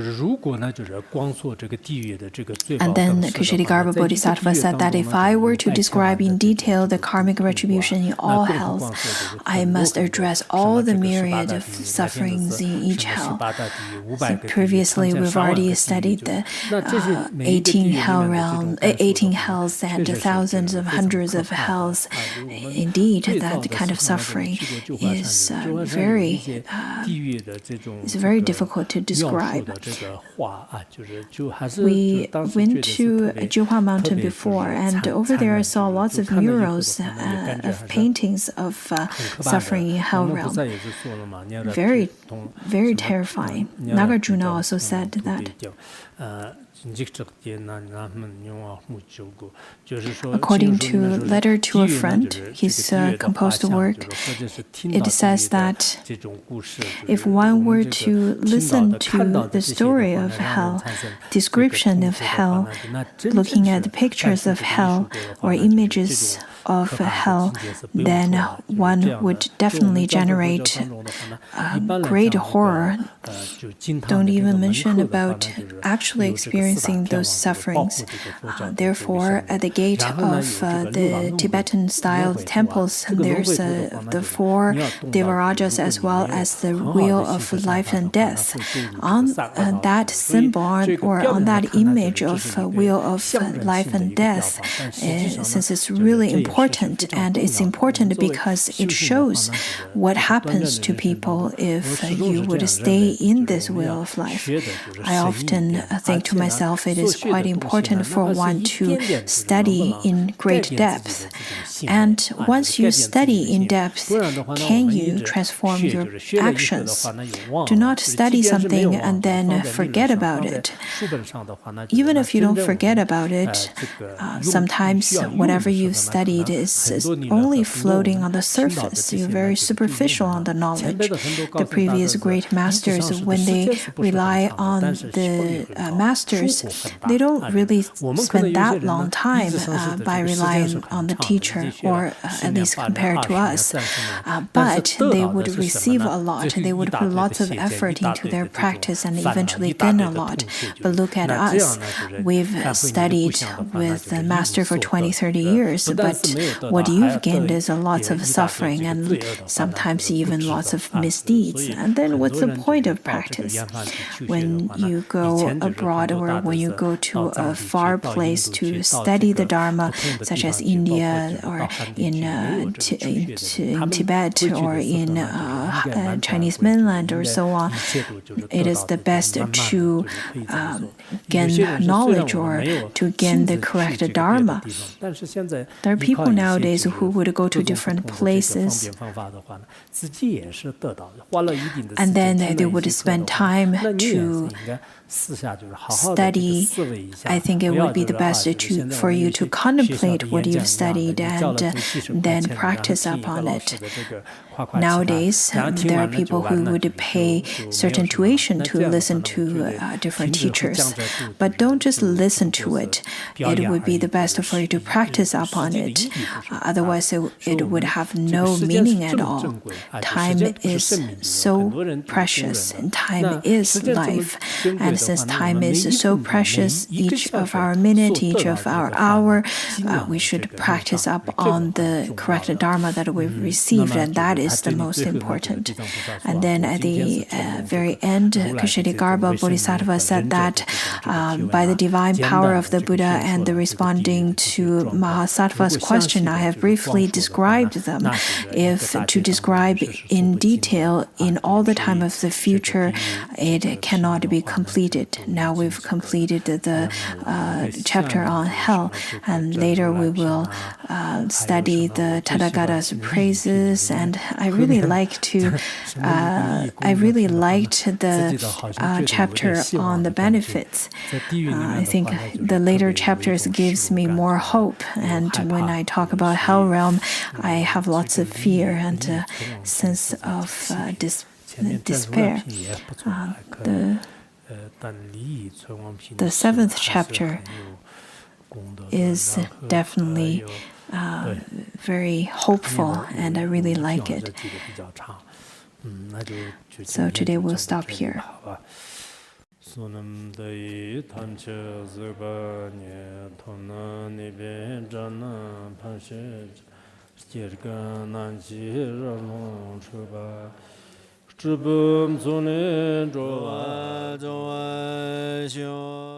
And then Ksitigarbha Bodhisattva said that if I were to describe in detail the karmic retribution in all hells, I must address all the myriad of sufferings in each hell. So previously, we've already studied the 18 hells and thousands of hundreds of hells. Indeed, that kind of suffering is very difficult to describe. We went to Jiuhua Mountain before, and over there I saw lots of murals of paintings of suffering in hell realm. Very, very terrifying. Nagarjuna also said that. According to a letter to a friend, his composed work, it says that if one were to listen to the story of hell, description of hell, looking at the pictures of hell or images of hell, then one would definitely generate great horror. Don't even mention about actually experiencing those sufferings. Therefore, at the gate of the Tibetan-style temples, there's the four Devarajas as well as the wheel of life and death. On that symbol or on that image of wheel of life and death, since it's really important, and it's important because it shows what happens to people if you would stay in this wheel of life. I often think to myself it is quite important for one to study in great depth. And once you study in depth, can you transform your actions? Do not study something and then forget about it. Even if you don't forget about it, sometimes whatever you've studied is only floating on the surface. You're very superficial on the knowledge. The previous great masters, when they rely on the masters, they don't really spend that long time by relying on the teacher, or at least compared to us. But they would receive a lot. They would put lots of effort into their practice and eventually gain a lot. But look at us. We've studied with the master for 20, 30 years, but what you've gained is lots of suffering and sometimes even lots of misdeeds. And then what's the point of practice? When you go abroad or when you go to a far place to study the Dharma, such as India or in Tibet or in Chinese mainland or so on, it is the best to gain knowledge or to gain the correct Dharma. There are people nowadays who would go to different places and then they would spend time to study. I think it would be the best for you to contemplate what you've studied and and then practice upon it. Nowadays, there are people who would pay certain tuition to listen to different teachers. But don't just listen to it. It would be the best for you to practice upon it. Otherwise, it would have no meaning at all. Time is so precious, and time is life. And since time is so precious, each of our minute, each of our hour, we should practice up on the correct Dharma that we've received, and that is the most important. And then at the very end, Ksitigarbha Bodhisattva said that by the divine power of the Buddha and the responding to Mahasattva's question, I have briefly described them. If to describe in detail in all the time of the future, it cannot be completed. Now we've completed the chapter on hell, and later we will study the Tathagata's praises. And I really liked the chapter on the benefits. I think the later chapters gives me more hope, and when I talk about hell realm, I have lots of fear and a sense of despair. The seventh chapter is definitely very hopeful, and I really like it. So today we'll stop here. Sunam dai tanche zeba ne tona ne be jana pashe stirga nan ji ron chuba chubum zone joa joa xiao